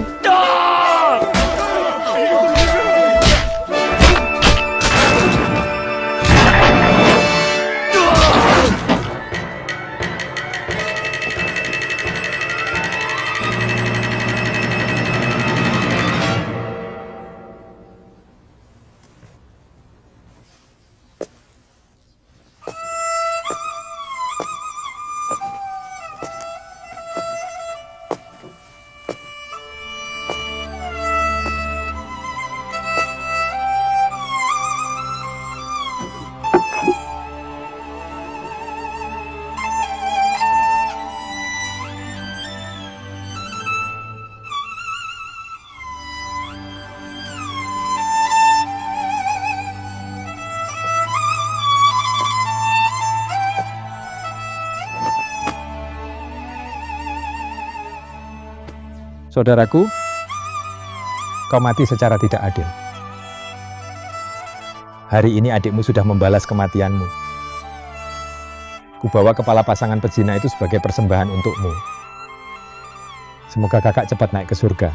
Saudaraku, kau mati secara tidak adil. Hari ini adikmu sudah membalas kematianmu. Kubawa kepala pasangan pezina itu sebagai persembahan untukmu. Semoga kakak cepat naik ke surga.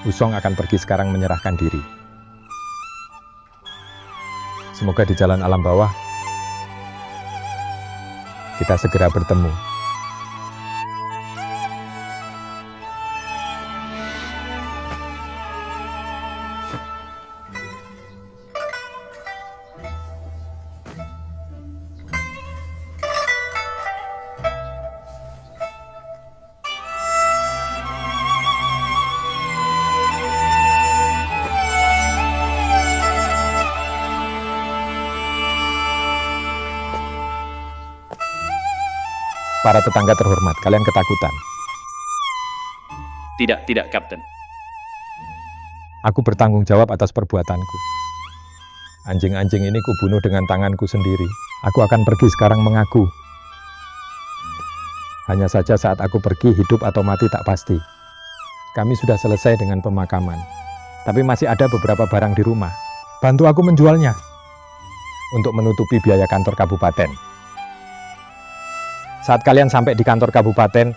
Wusong akan pergi sekarang menyerahkan diri. Semoga di jalan alam bawah kita segera bertemu. Para tetangga terhormat, kalian ketakutan. Tidak, Kapten. Aku bertanggung jawab atas perbuatanku. Anjing-anjing ini kubunuh dengan tanganku sendiri. Aku akan pergi sekarang mengaku. Hanya saja saat aku pergi, hidup atau mati tak pasti. Kami sudah selesai dengan pemakaman. Tapi masih ada beberapa barang di rumah. Bantu aku menjualnya untuk menutupi biaya kantor kabupaten. Saat kalian sampai di kantor kabupaten,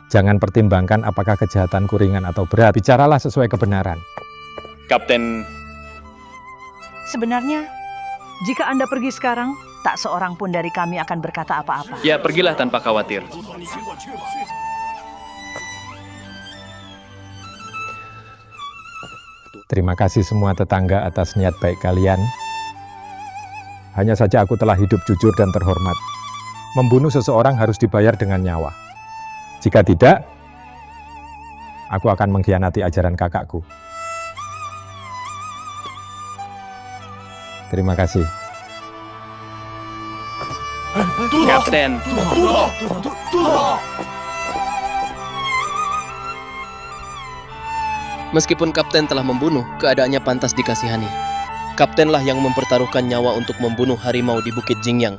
jangan pertimbangkan apakah kejahatanku ringan atau berat. Bicaralah sesuai kebenaran. Kapten, Sebenarnya, jika Anda pergi sekarang, tak seorang pun dari kami akan berkata apa-apa. ya pergilah tanpa khawatir. Terima kasih semua tetangga atas niat baik kalian. Hanya saja aku telah hidup jujur dan terhormat. Membunuh seseorang harus dibayar dengan nyawa. Jika tidak, aku akan mengkhianati ajaran kakakku. Terima kasih. Kapten. Meskipun Kapten telah membunuh, keadaannya pantas dikasihani. Kaptenlah yang mempertaruhkan nyawa untuk membunuh harimau di Bukit Jingyang.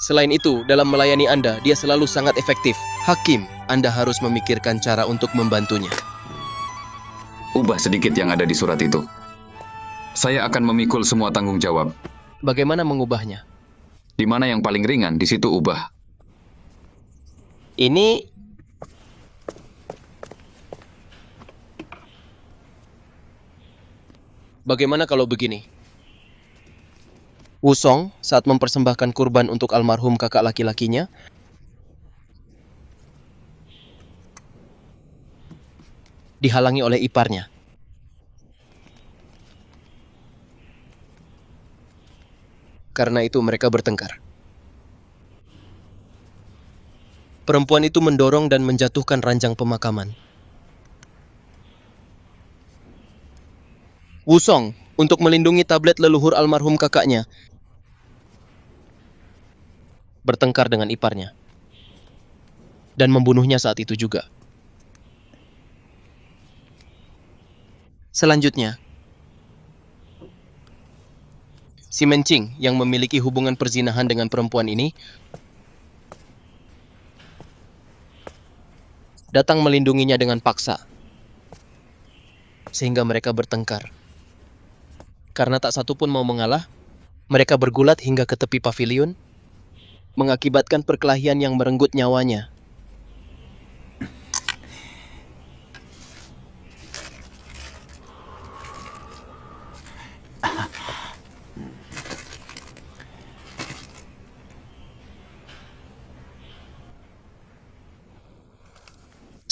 Selain itu, dalam melayani Anda, dia selalu sangat efektif. Hakim, Anda harus memikirkan cara untuk membantunya. Ubah sedikit yang ada di surat itu. Saya akan memikul semua tanggung jawab. Bagaimana mengubahnya? Di mana yang paling ringan, di situ ubah. Ini... Bagaimana kalau begini? Wusong saat mempersembahkan kurban untuk almarhum kakak laki-lakinya, dihalangi oleh iparnya. Karena itu mereka bertengkar. Perempuan itu mendorong dan menjatuhkan ranjang pemakaman. Wusong, untuk melindungi tablet leluhur almarhum kakaknya, bertengkar dengan iparnya. Dan membunuhnya saat itu juga. Selanjutnya, si Mencing yang memiliki hubungan perzinahan dengan perempuan ini datang melindunginya dengan paksa, sehingga mereka bertengkar. Karena tak satu pun mau mengalah, mereka bergulat hingga ke tepi pavilion, mengakibatkan perkelahian yang merenggut nyawanya.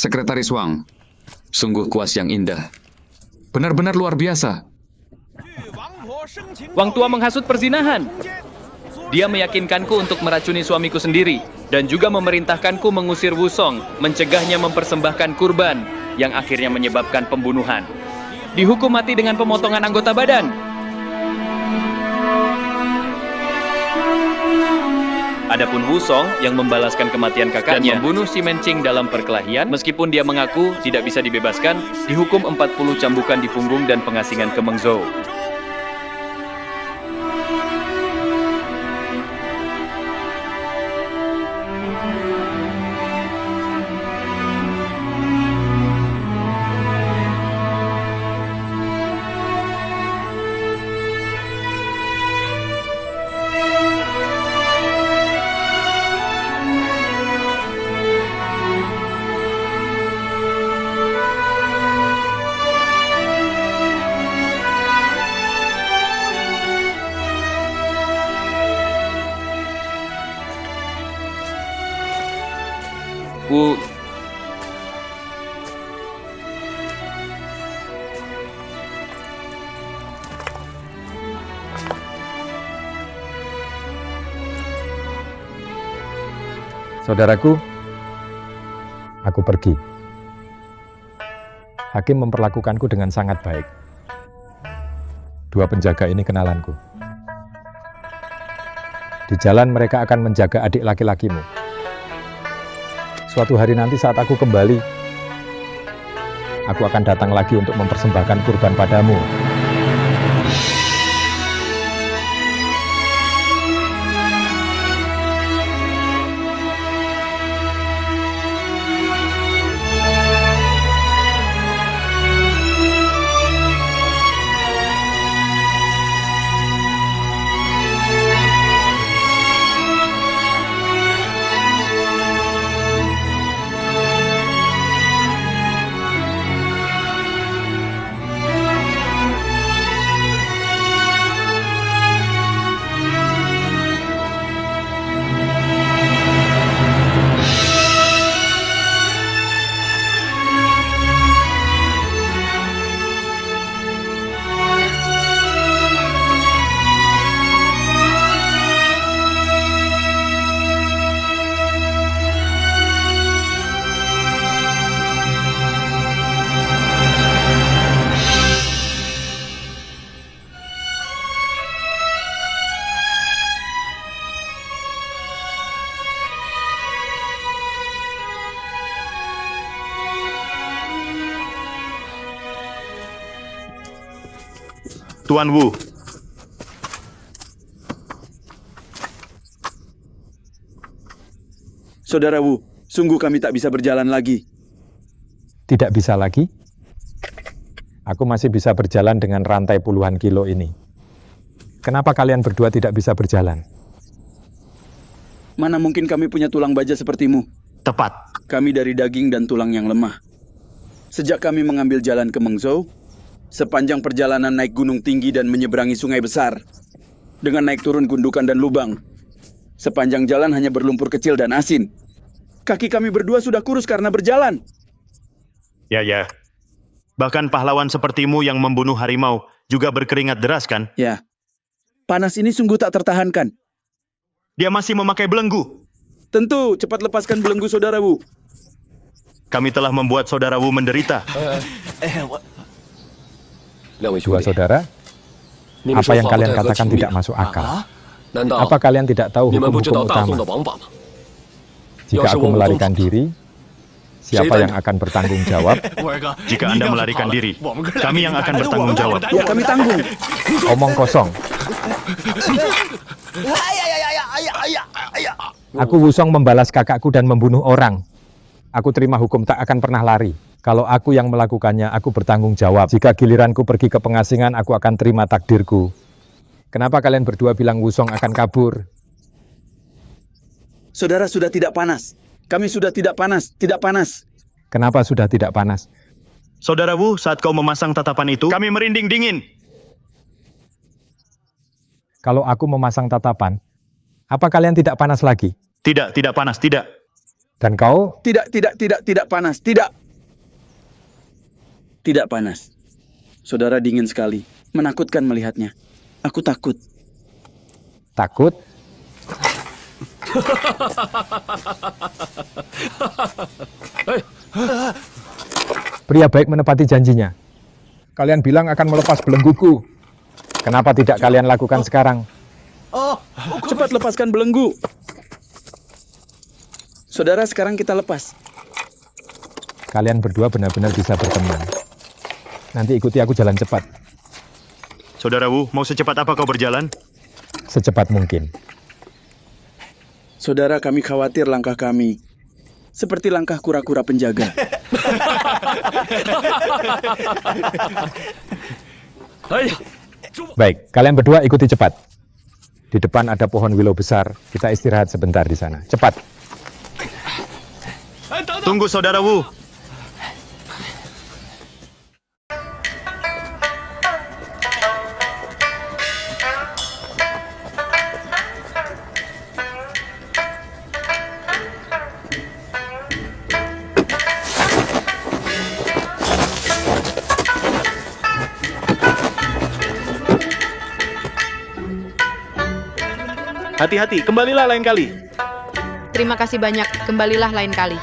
Sekretaris Wang, sungguh kuas yang indah. Benar-benar luar biasa. Wang Tua menghasut perzinahan. Dia meyakinkanku untuk meracuni suamiku sendiri dan juga memerintahkanku mengusir Wusong, mencegahnya mempersembahkan kurban yang akhirnya menyebabkan pembunuhan. Dihukum mati dengan pemotongan anggota badan. Adapun Wusong yang membalaskan kematian kakaknya dan membunuh si Mencing dalam perkelahian, meskipun dia mengaku tidak bisa dibebaskan, dihukum 40 cambukan di punggung dan pengasingan ke Mengzhou. Saudaraku, aku pergi. Hakim memperlakukanku dengan sangat baik. Dua penjaga ini kenalanku. Di jalan mereka akan menjaga adik laki-lakimu. Suatu hari nanti saat aku kembali, aku akan datang lagi untuk mempersembahkan kurban padamu. Tuan Wu. Saudara Wu, sungguh kami tak bisa berjalan lagi. Tidak bisa lagi? Aku masih bisa berjalan dengan rantai puluhan kilo ini. Kenapa kalian berdua tidak bisa berjalan? Mana mungkin kami punya tulang baja sepertimu? Tepat. Kami dari daging dan tulang yang lemah. Sejak kami mengambil jalan ke Mengzhou, sepanjang perjalanan naik gunung tinggi dan menyeberangi sungai besar, dengan naik turun gundukan dan lubang, sepanjang jalan hanya berlumpur kecil dan asin. Kaki kami berdua sudah kurus karena berjalan. Ya. Bahkan pahlawan sepertimu yang membunuh harimau juga berkeringat deras kan? Ya. Panas ini sungguh tak tertahankan. Dia masih memakai belenggu. Tentu, cepat lepaskan belenggu saudara Wu. Kami telah membuat saudara Wu menderita. Dua saudara, apa yang kalian katakan tidak masuk akal. Apa kalian tidak tahu hukum-hukum utama? Jika aku melarikan diri, siapa yang akan bertanggung jawab? Jika Anda melarikan diri, kami yang akan bertanggung jawab. Ya, kami tanggung. Omong kosong. Aku Wusong membalas kakakku dan membunuh orang. Aku terima hukum, tak akan pernah lari. Kalau aku yang melakukannya, aku bertanggung jawab. Jika giliranku pergi ke pengasingan, aku akan terima takdirku. Kenapa kalian berdua bilang Wusong akan kabur? Saudara sudah tidak panas. Kami sudah tidak panas. Kenapa sudah tidak panas? Saudara Wu, saat kau memasang tatapan itu, kami merinding dingin. Kalau aku memasang tatapan, apa kalian tidak panas lagi? Tidak panas, tidak. Dan kau? Tidak panas, tidak. Tidak panas. Saudara dingin sekali. Menakutkan melihatnya. Aku takut. Takut? Pria baik menepati janjinya. Kalian bilang akan melepas belengguku. Kenapa tidak kalian lakukan sekarang? Cepat lepaskan belenggu. Saudara, sekarang kita lepas. Kalian berdua benar-benar bisa berteman. Nanti ikuti aku jalan cepat. Saudara Wu, mau secepat apa kau berjalan? Secepat mungkin. Saudara, kami khawatir langkah kami seperti langkah kura-kura penjaga. Baik, kalian berdua ikuti cepat. Di depan ada pohon willow besar. Kita istirahat sebentar di sana. Cepat. Tunggu, Saudara Wu. Hati-hati, kembalilah lain kali. Terima kasih banyak, kembalilah lain kali.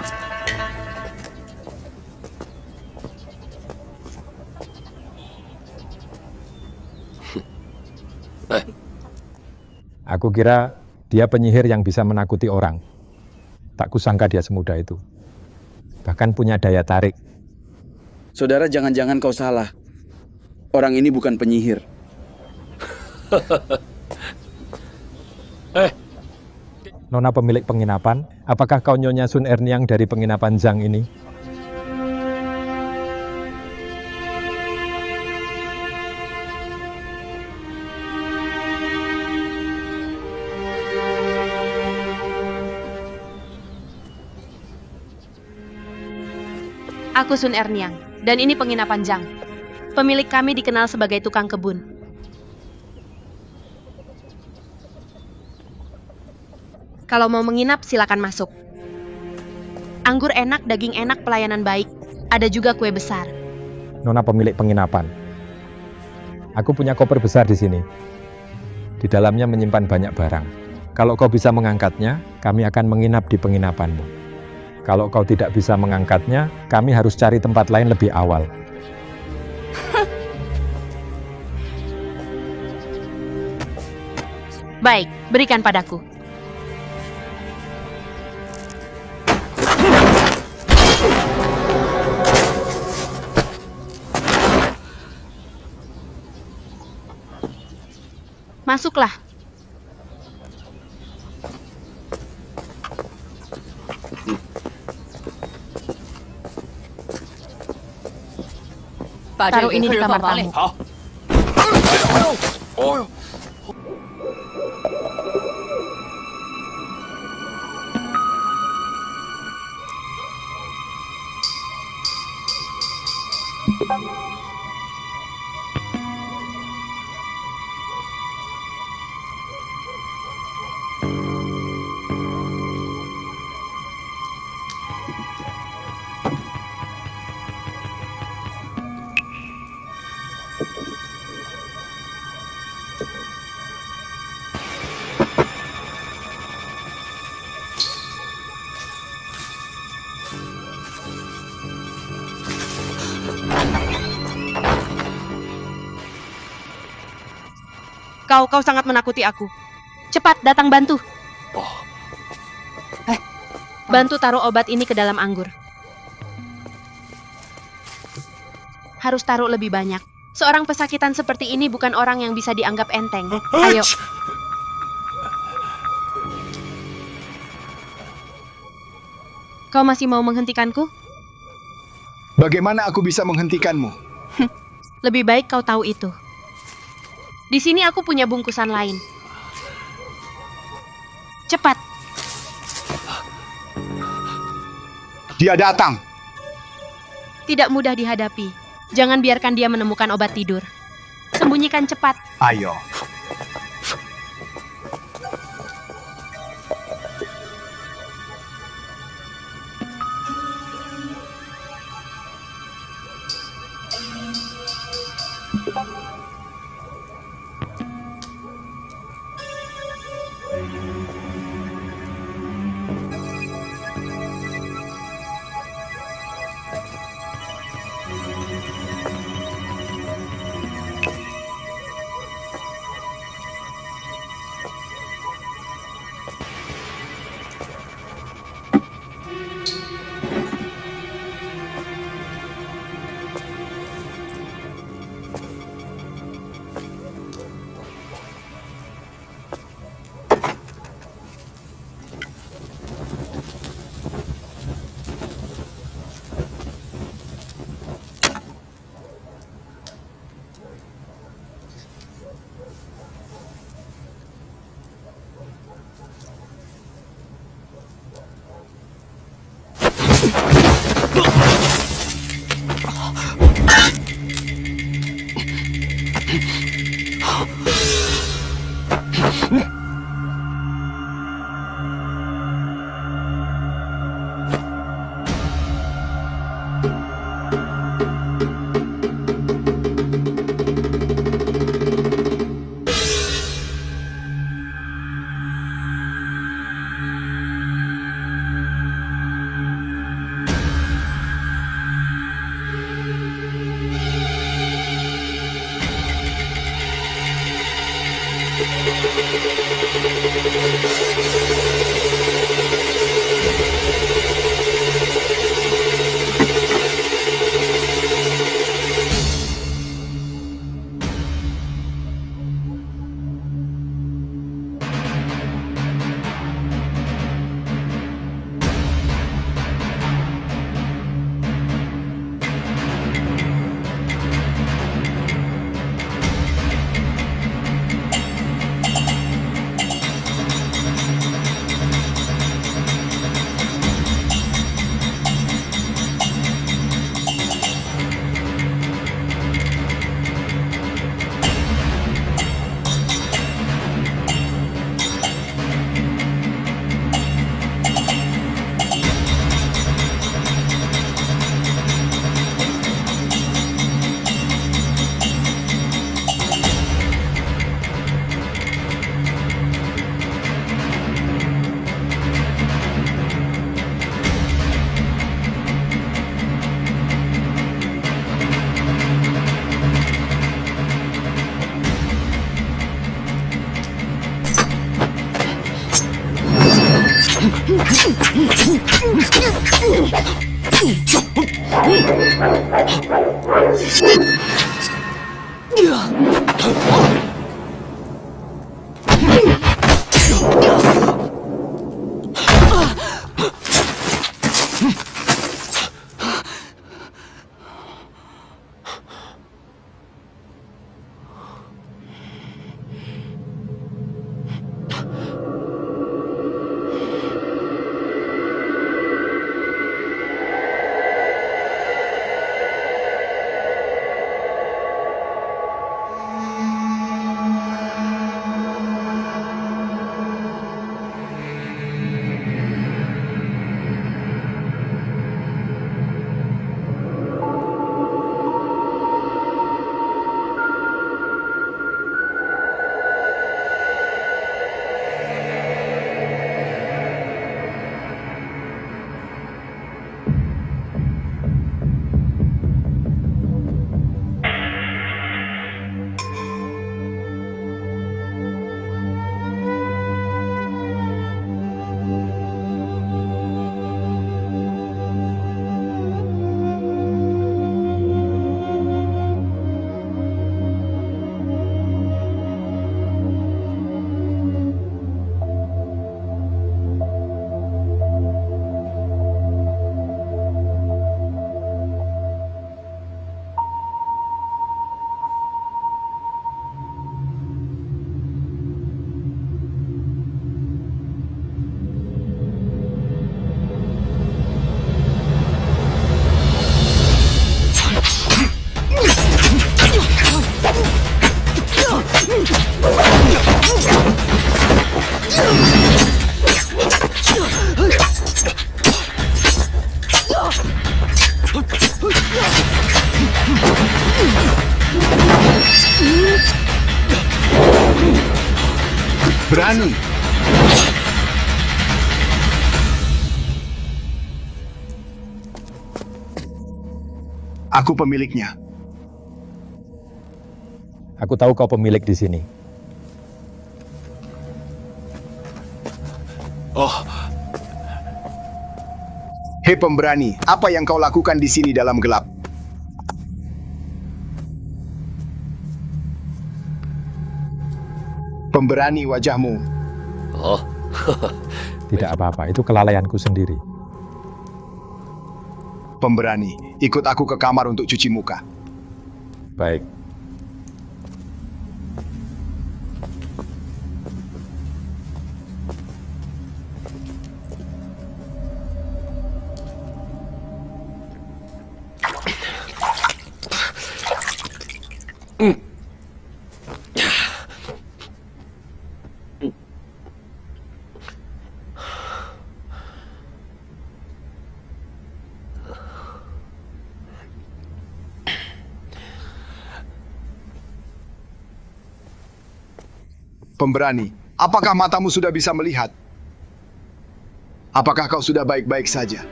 Aku kira dia penyihir yang bisa menakuti orang. Tak kusangka dia semudah itu. bahkan punya daya tarik. Saudara, jangan-jangan kau salah. Orang ini bukan penyihir. Nona pemilik penginapan, apakah kau Nyonya Sun Erniang dari penginapan Zhang ini? Aku Sun Erniang, dan ini penginapan Zhang. Pemilik kami dikenal sebagai tukang kebun. Kalau mau menginap, silakan masuk. Anggur enak, daging enak, pelayanan baik. Ada juga kue besar. Nona pemilik penginapan. Aku punya koper besar di sini. Di dalamnya menyimpan banyak barang. Kalau kau bisa mengangkatnya, kami akan menginap di penginapanmu. Kalau kau tidak bisa mengangkatnya, kami harus cari tempat lain lebih awal. Baik, berikan padaku. Masuklah. Taruh ini di kamar tamu. Kau sangat menakuti aku. Cepat, datang bantu. Bantu taruh obat ini ke dalam anggur. Harus taruh lebih banyak. Seorang pesakitan seperti ini bukan orang yang bisa dianggap enteng. Ayo. Kau masih mau menghentikanku? Bagaimana aku bisa menghentikanmu? Lebih baik kau tahu itu. Di sini aku punya bungkusan lain. Cepat. Dia datang. Tidak mudah dihadapi. Jangan biarkan dia menemukan obat tidur. Sembunyikan cepat. Ayo. Berani. Aku pemiliknya. Aku tahu kau pemilik di sini. Oh. Hei pemberani, apa yang kau lakukan di sini dalam gelap? Pemberani wajahmu. Oh. Tidak apa-apa, itu kelalaianku sendiri. Pemberani, ikut aku ke kamar untuk cuci muka. Baik. Pemberani, apakah matamu sudah bisa melihat? Apakah kau sudah baik-baik saja?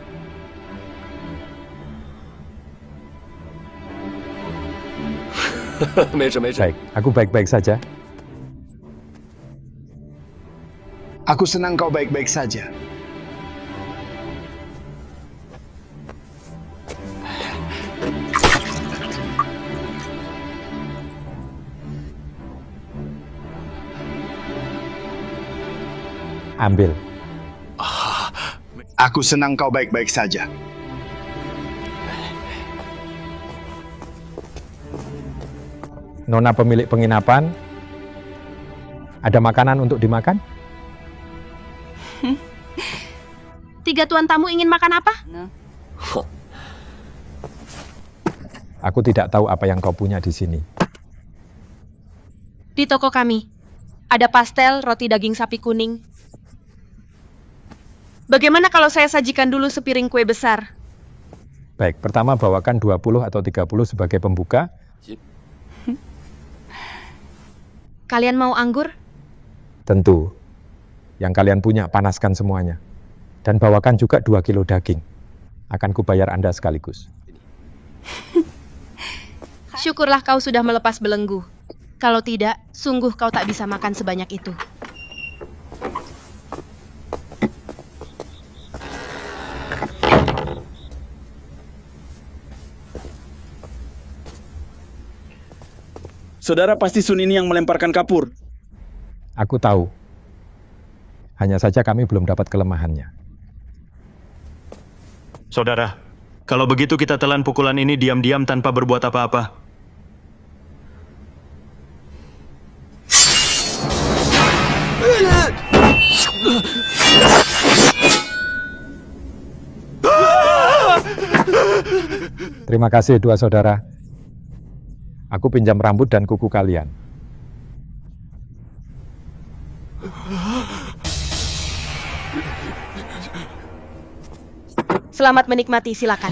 Baik, aku baik-baik saja. Aku senang kau baik-baik saja. Ambil. Aku senang kau baik-baik saja. Nona pemilik penginapan, ada makanan untuk dimakan? Tiga tuan tamu ingin makan apa? Aku tidak tahu apa yang kau punya di sini. Di toko kami, ada pastel, roti daging sapi kuning. Bagaimana kalau saya sajikan dulu sepiring kue besar? Baik, pertama bawakan 20 atau 30 sebagai pembuka. Kalian mau anggur? Tentu. Yang kalian punya, panaskan semuanya. Dan bawakan juga 2 kilo daging. Akan kubayar Anda sekaligus. Syukurlah kau sudah melepas belenggu. Kalau tidak, sungguh kau tak bisa makan sebanyak itu. Saudara pasti Sun ini yang melemparkan kapur. Aku tahu. Hanya saja kami belum dapat kelemahannya. Saudara, kalau begitu kita telan pukulan ini diam-diam tanpa berbuat apa-apa. Terima kasih dua saudara. Aku pinjam rambut dan kuku kalian. Selamat menikmati, silakan.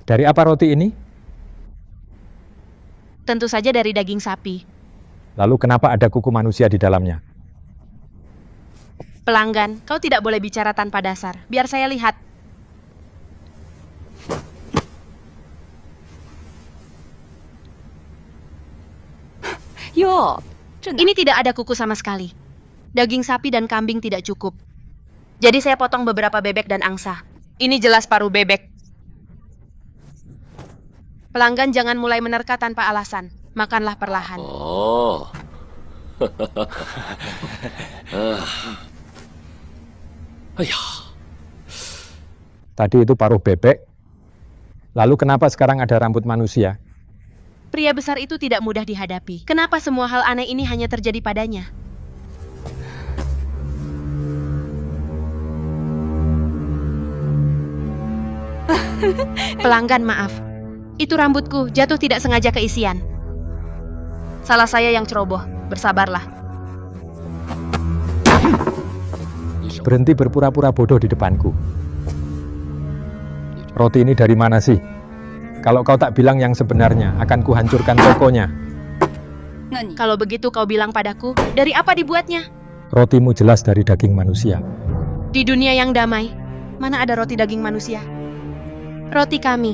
Dari apa roti ini? Tentu saja dari daging sapi. Lalu kenapa ada kuku manusia di dalamnya? Pelanggan, kau tidak boleh bicara tanpa dasar. Biar saya lihat. Yo, ini tidak ada kuku sama sekali. Daging sapi dan kambing tidak cukup. Jadi saya potong beberapa bebek dan angsa. Ini jelas paruh bebek. Pelanggan jangan mulai menerka tanpa alasan. Makanlah perlahan. Oh. Tadi itu paruh bebek. Lalu kenapa sekarang ada rambut manusia? Pria besar itu tidak mudah dihadapi. Kenapa semua hal aneh ini hanya terjadi padanya? Pelanggan, maaf. Itu rambutku, jatuh tidak sengaja keisian. Salah saya yang ceroboh. Bersabarlah. Berhenti berpura-pura bodoh di depanku. Roti ini dari mana sih? Kalau kau tak bilang yang sebenarnya, akan kuhancurkan tokonya. Kalau begitu kau bilang padaku, dari apa dibuatnya? Rotimu jelas dari daging manusia. Di dunia yang damai, mana ada roti daging manusia? Roti kami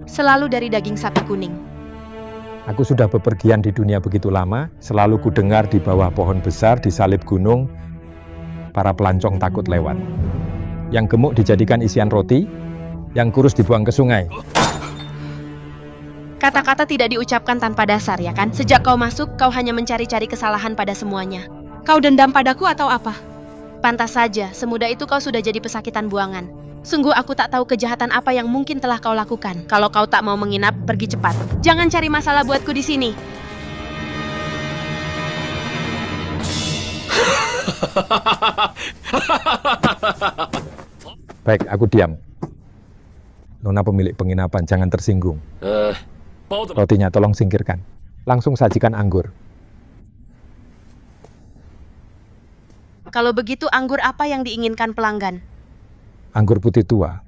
selalu dari daging sapi kuning. Aku sudah bepergian di dunia begitu lama, selalu kudengar di bawah pohon besar di salib gunung, para pelancong takut lewat. Yang gemuk dijadikan isian roti, yang kurus dibuang ke sungai. Kata-kata tidak diucapkan tanpa dasar, ya kan? Sejak kau masuk, kau hanya mencari-cari kesalahan pada semuanya. Kau dendam padaku atau apa? Pantas saja, semudah itu kau sudah jadi pesakitan buangan. Sungguh aku tak tahu kejahatan apa yang mungkin telah kau lakukan. Kalau kau tak mau menginap, pergi cepat. Jangan cari masalah buatku di sini. Baik, aku diam. Nona pemilik penginapan, jangan tersinggung. Rotinya tolong singkirkan. Langsung sajikan anggur. Kalau begitu, anggur apa yang diinginkan pelanggan? Anggur putih tua.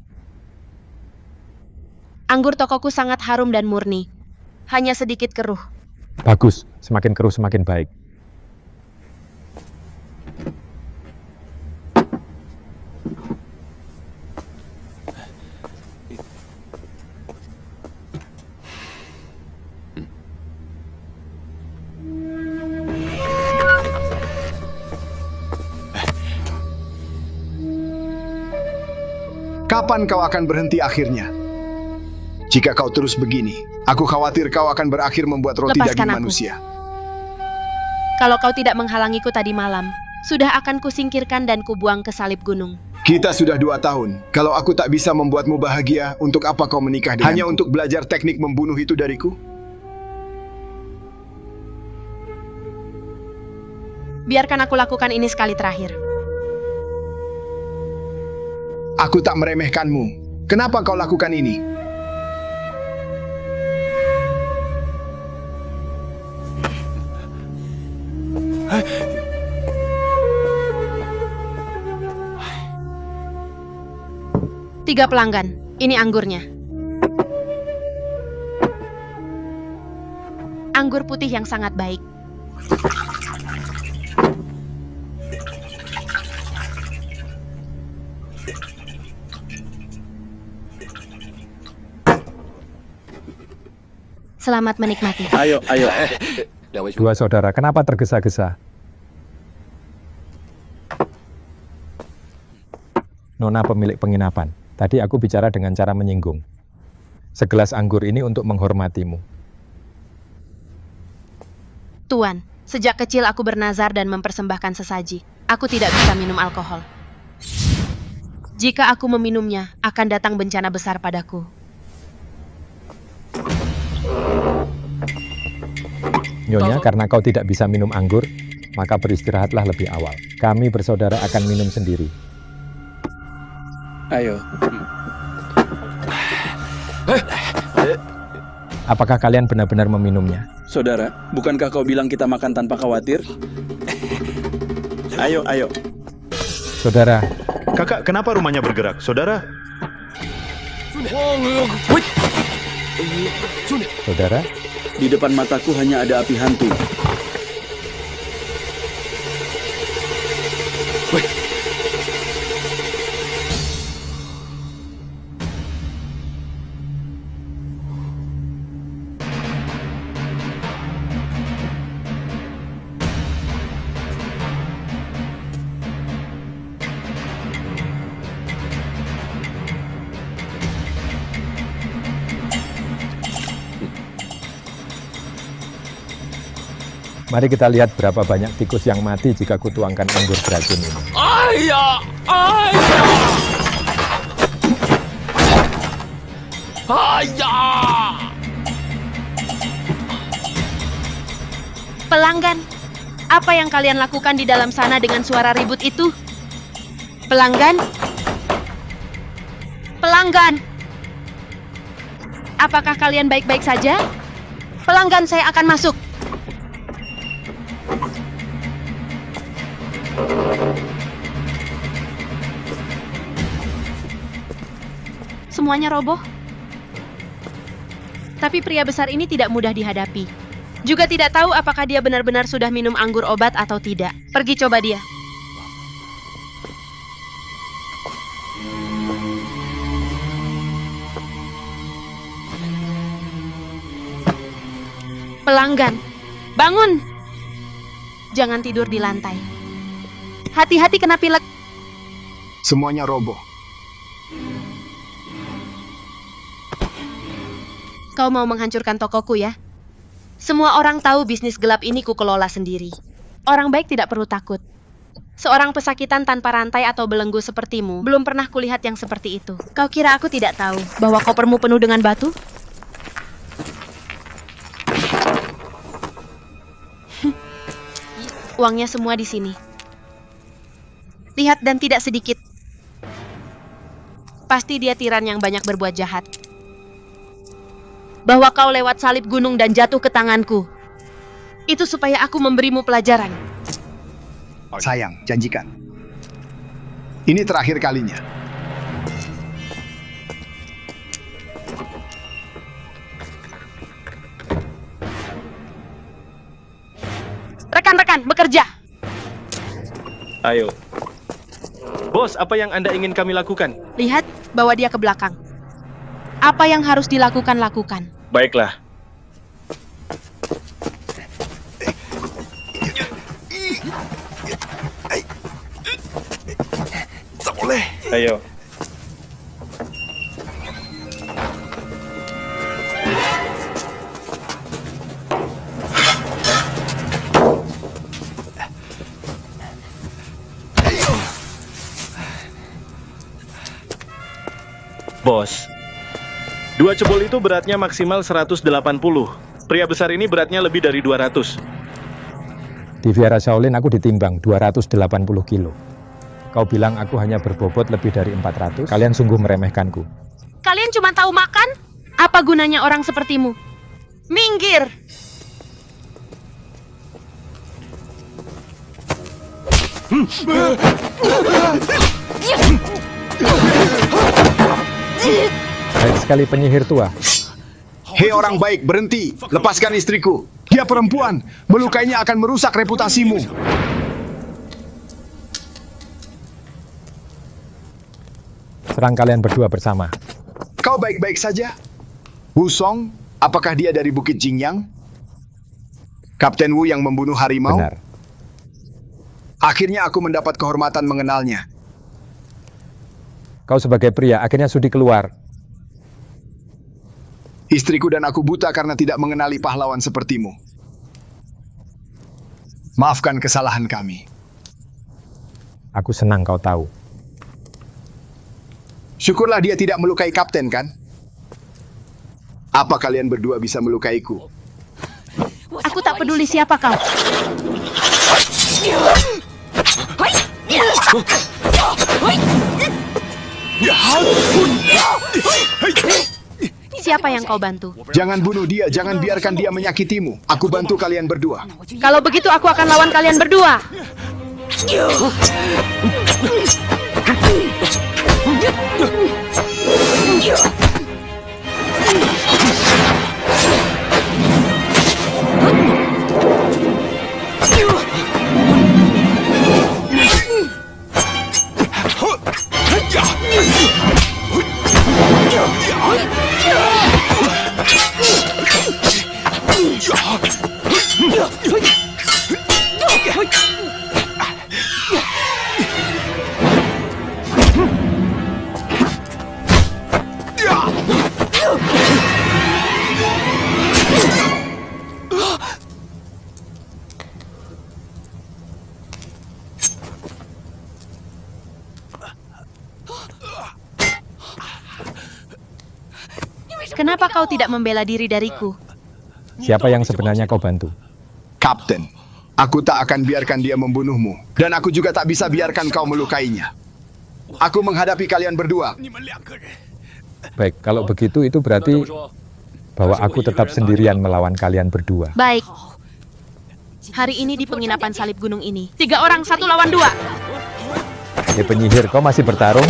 Anggur tokoku sangat harum dan murni. Hanya sedikit keruh. Bagus, semakin keruh semakin baik. Kapan kau akan berhenti akhirnya? Jika kau terus begini, aku khawatir kau akan berakhir membuat roti Lepaskan daging aku. manusia. Kalau kau tidak menghalangiku tadi malam, sudah akan kusingkirkan dan kubuang ke salib gunung. Kita sudah 2 tahun. Kalau aku tak bisa membuatmu bahagia, untuk apa kau menikah denganku? Hanya untuk belajar teknik membunuh itu dariku? Biarkan aku lakukan ini sekali terakhir. Aku tak meremehkanmu. Kenapa kau lakukan ini? Tiga pelanggan, ini anggurnya. Anggur putih yang sangat baik. Selamat menikmati. Ayo. Dua saudara, kenapa tergesa-gesa? Nona pemilik penginapan. Tadi aku bicara dengan cara menyinggung. Segelas anggur ini untuk menghormatimu. Tuan, sejak kecil aku bernazar dan mempersembahkan sesaji. Aku tidak bisa minum alkohol. Jika aku meminumnya, akan datang bencana besar padaku. Nyonya, karena kau tidak bisa minum anggur, maka beristirahatlah lebih awal. Kami bersaudara akan minum sendiri. Ayo. Apakah kalian benar-benar meminumnya? Saudara, bukankah kau bilang kita makan tanpa khawatir? Ayo, ayo. Saudara. Kakak, kenapa rumahnya bergerak? Saudara? Saudara? Di depan mataku hanya ada api hantu. Mari kita lihat berapa banyak tikus yang mati jika kutuangkan anggur beracun ini. Ayah! Ayah! Ayah! Pelanggan, apa yang kalian lakukan di dalam sana dengan suara ribut itu? Pelanggan? Pelanggan! Apakah kalian baik-baik saja? Pelanggan, saya akan masuk. Semuanya roboh. Tapi pria besar ini tidak mudah dihadapi. Juga tidak tahu apakah dia benar-benar sudah minum anggur obat atau tidak. Pergi coba dia. Pelanggan, bangun! Jangan tidur di lantai. Hati-hati kena pilek. Semuanya roboh. Kau mau menghancurkan tokoku ya? Semua orang tahu bisnis gelap ini ku kelola sendiri. Orang baik tidak perlu takut. Seorang pesakitan tanpa rantai atau belenggu sepertimu, belum pernah kulihat yang seperti itu. Kau kira aku tidak tahu bahwa kopermu penuh dengan batu? Uangnya semua di sini. Lihat dan tidak sedikit. Pasti dia tiran yang banyak berbuat jahat. Bahwa kau lewat salib gunung dan jatuh ke tanganku. Itu supaya aku memberimu pelajaran. Sayang, janjikan. Ini terakhir kalinya. Rekan-rekan, bekerja. Ayo. Bos, apa yang Anda ingin kami lakukan? Lihat, bawa dia ke belakang. Apa yang harus dilakukan, lakukan. Baiklah. Ayo. Bos, 2 cebol itu beratnya maksimal 180. Pria besar ini beratnya lebih dari 200. Di Viara Shaolin aku ditimbang 280 kilo. Kau bilang aku hanya berbobot lebih dari 400? Kalian sungguh meremehkanku. Kalian cuma tahu makan? Apa gunanya orang sepertimu? Minggir! Baik sekali penyihir tua. Hei orang baik, berhenti. Lepaskan istriku. Dia perempuan. Melukainya akan merusak reputasimu. Serang kalian berdua bersama. Kau baik-baik saja? Wusong, apakah dia dari Bukit Jingyang? Kapten Wu yang membunuh harimau? Benar. Akhirnya aku mendapat kehormatan mengenalnya. Kau sebagai pria akhirnya sudi keluar. Istriku dan aku buta karena tidak mengenali pahlawan sepertimu. Maafkan kesalahan kami. Aku senang kau tahu. Syukurlah dia tidak melukai kapten, kan? Apa kalian berdua bisa melukaiku? Aku tak peduli siapa kau. Siapa yang kau bantu? Jangan bunuh dia, jangan biarkan dia menyakitimu. Aku bantu kalian berdua. Kalau begitu aku akan lawan kalian berdua. Kenapa kau tidak membela diri dariku? Siapa yang sebenarnya kau bantu? Kapten, aku tak akan biarkan dia membunuhmu. Dan aku juga tak bisa biarkan kau melukainya. Aku menghadapi kalian berdua. Baik, kalau begitu itu berarti bahwa aku tetap sendirian melawan kalian berdua. Baik. Hari ini di penginapan salib gunung ini, 3 orang 1 lawan 2. Penyihir, kau masih bertarung?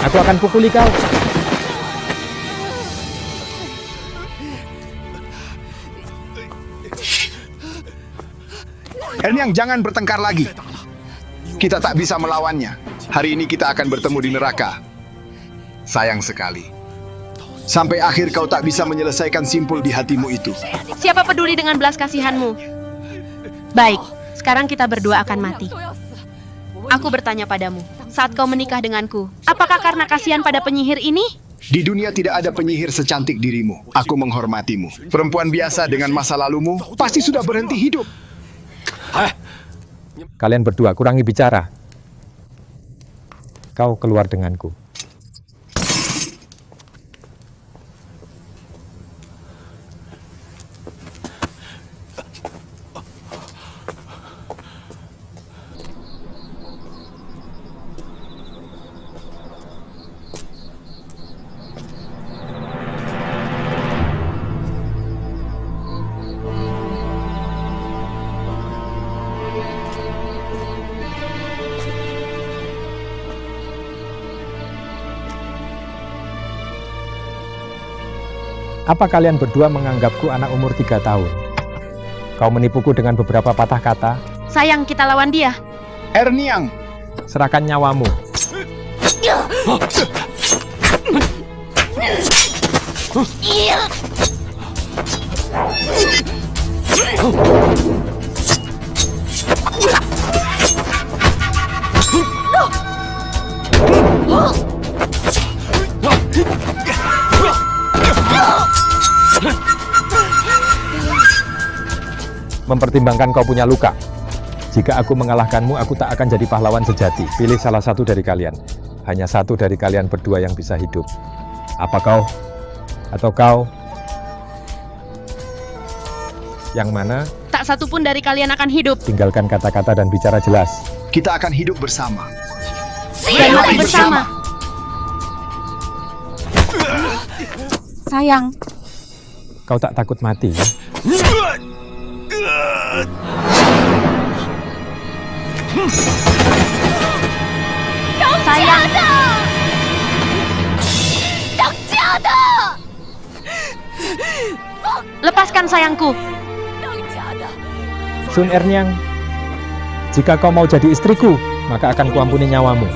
Aku akan pukuli kau. Erniang, jangan bertengkar lagi. Kita tak bisa melawannya. Hari ini kita akan bertemu di neraka. Sayang sekali. Sampai akhir kau tak bisa menyelesaikan simpul di hatimu itu. Siapa peduli dengan belas kasihanmu? Baik, sekarang kita berdua akan mati. Aku bertanya padamu, saat kau menikah denganku, apakah karena kasihan pada penyihir ini? Di dunia tidak ada penyihir secantik dirimu. Aku menghormatimu. Perempuan biasa dengan masa lalumu pasti sudah berhenti hidup. Kalian berdua kurangi bicara. Kau keluar denganku. Apa kalian berdua menganggapku anak umur 3 tahun? Kau menipuku dengan beberapa patah kata. Sayang, kita lawan dia. Erniang, serahkan nyawamu. Mempertimbangkan kau punya luka. Jika aku mengalahkanmu, aku tak akan jadi pahlawan sejati. Pilih salah satu dari kalian. Hanya satu dari kalian berdua yang bisa hidup. Apa kau? Atau kau? Yang mana? Tak satu pun dari kalian akan hidup. Tinggalkan kata-kata dan bicara jelas. Kita akan hidup bersama. Dan mati bersama. Sayang. Kau tak takut mati? Sayang. Lepaskan sayangku. Sun Erniang, Jika kau mau jadi istriku, maka akan kuampuni nyawamu.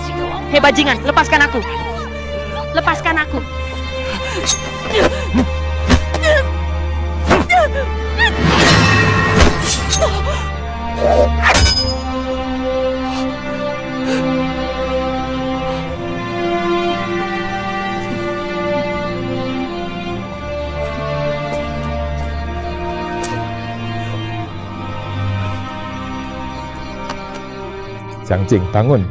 Hei bajingan, lepaskan aku. Lepaskan aku. Zhang Jing, bangun.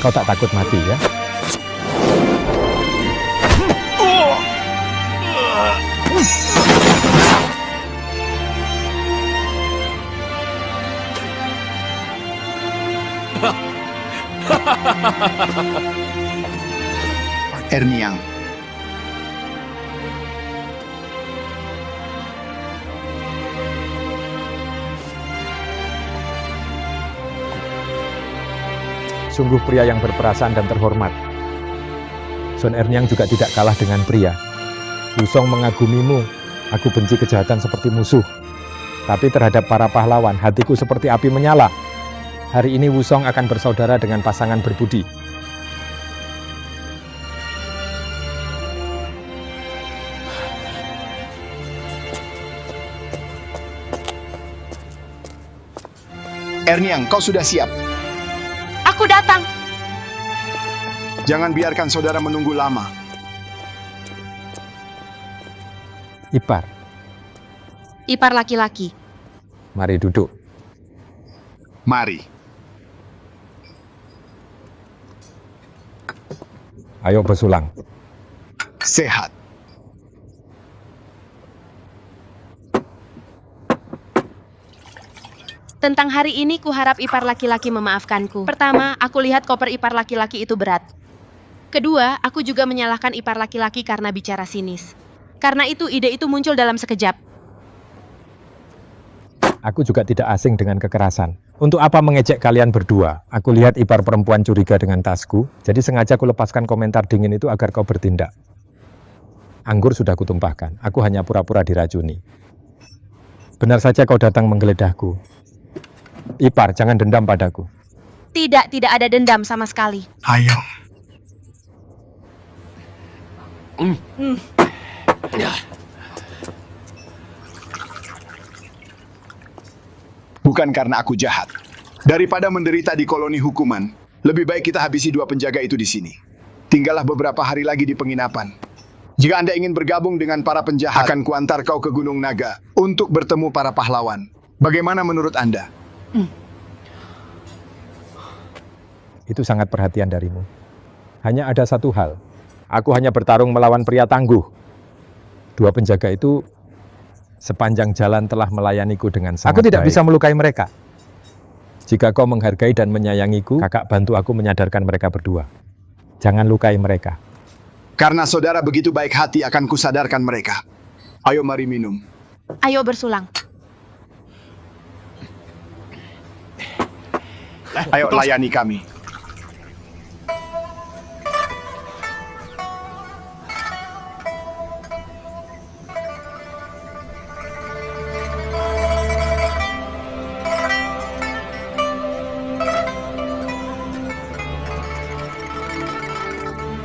Kau tak takut mati ya? Erniang. Sungguh pria yang berperasaan dan terhormat. Sun Erniang juga tidak kalah dengan pria. Wusong mengagumimu, aku benci kejahatan seperti musuh. Tapi terhadap para pahlawan, hatiku seperti api menyala. Hari ini Wusong akan bersaudara dengan pasangan berbudi. Erniang, kau sudah siap? Aku datang. Jangan biarkan saudara menunggu lama. Ipar, Ipar laki-laki. mari duduk. Mari. Ayo bersulang. Sehat. Tentang hari ini kuharap ipar laki-laki memaafkanku. Pertama, aku lihat koper ipar laki-laki itu berat. Kedua, aku juga menyalahkan ipar laki-laki karena bicara sinis. Karena itu ide itu muncul dalam sekejap. Aku juga tidak asing dengan kekerasan. Untuk apa mengejek kalian berdua? Aku lihat ipar perempuan curiga dengan tasku, jadi sengaja aku lepaskan komentar dingin itu agar kau bertindak. Anggur sudah kutumpahkan, aku hanya pura-pura diracuni. Benar saja kau datang menggeledahku. Ipar, jangan dendam padaku. Tidak ada dendam sama sekali. Ayo. Bukan karena aku jahat. Daripada menderita di koloni hukuman, lebih baik kita habisi dua penjaga itu di sini. Tinggallah beberapa hari lagi di penginapan. Jika Anda ingin bergabung dengan para penjahat, akan kuantar kau ke Gunung Naga untuk bertemu para pahlawan. Bagaimana menurut Anda? Itu sangat perhatian darimu. Hanya ada satu hal. Aku hanya bertarung melawan pria tangguh. Dua penjaga itu sepanjang jalan telah melayaniku dengan sangat baik. Aku tidak bisa melukai mereka. Jika kau menghargai dan menyayangiku, kakak bantu aku menyadarkan mereka berdua. Jangan lukai mereka. Karena saudara begitu baik hati, akan kusadarkan mereka. Ayo mari minum. Ayo bersulang. Ayo layani kami.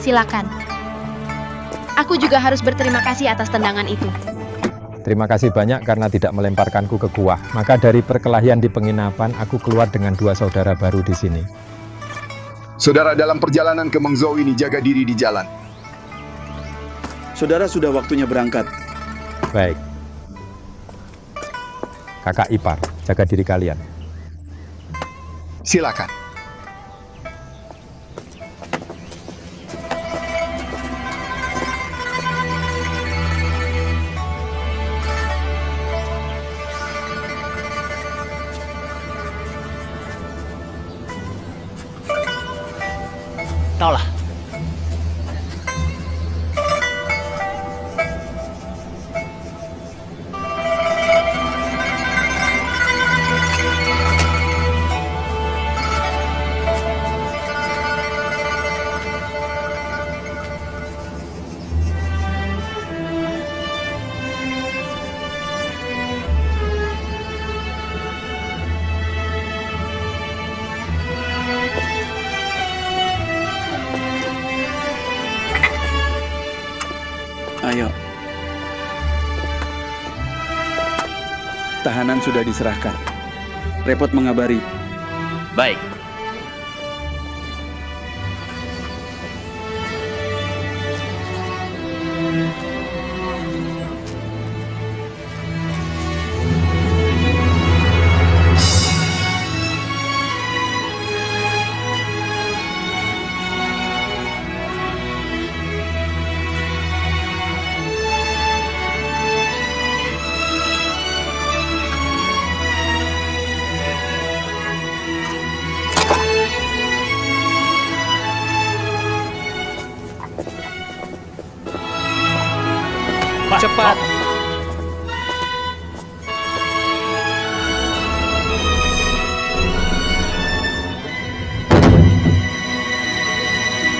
Silakan. Aku juga harus berterima kasih atas tendangan itu. Terima kasih banyak karena tidak melemparkanku ke gua. Maka dari perkelahian di penginapan, aku keluar dengan dua saudara baru di sini. Saudara, dalam perjalanan ke Mengzhou ini jaga diri di jalan. Saudara sudah waktunya berangkat. Baik. Kakak ipar, jaga diri kalian. Silakan. Ayo. Tahanan sudah diserahkan. Repot mengabari. Baik. Cepat.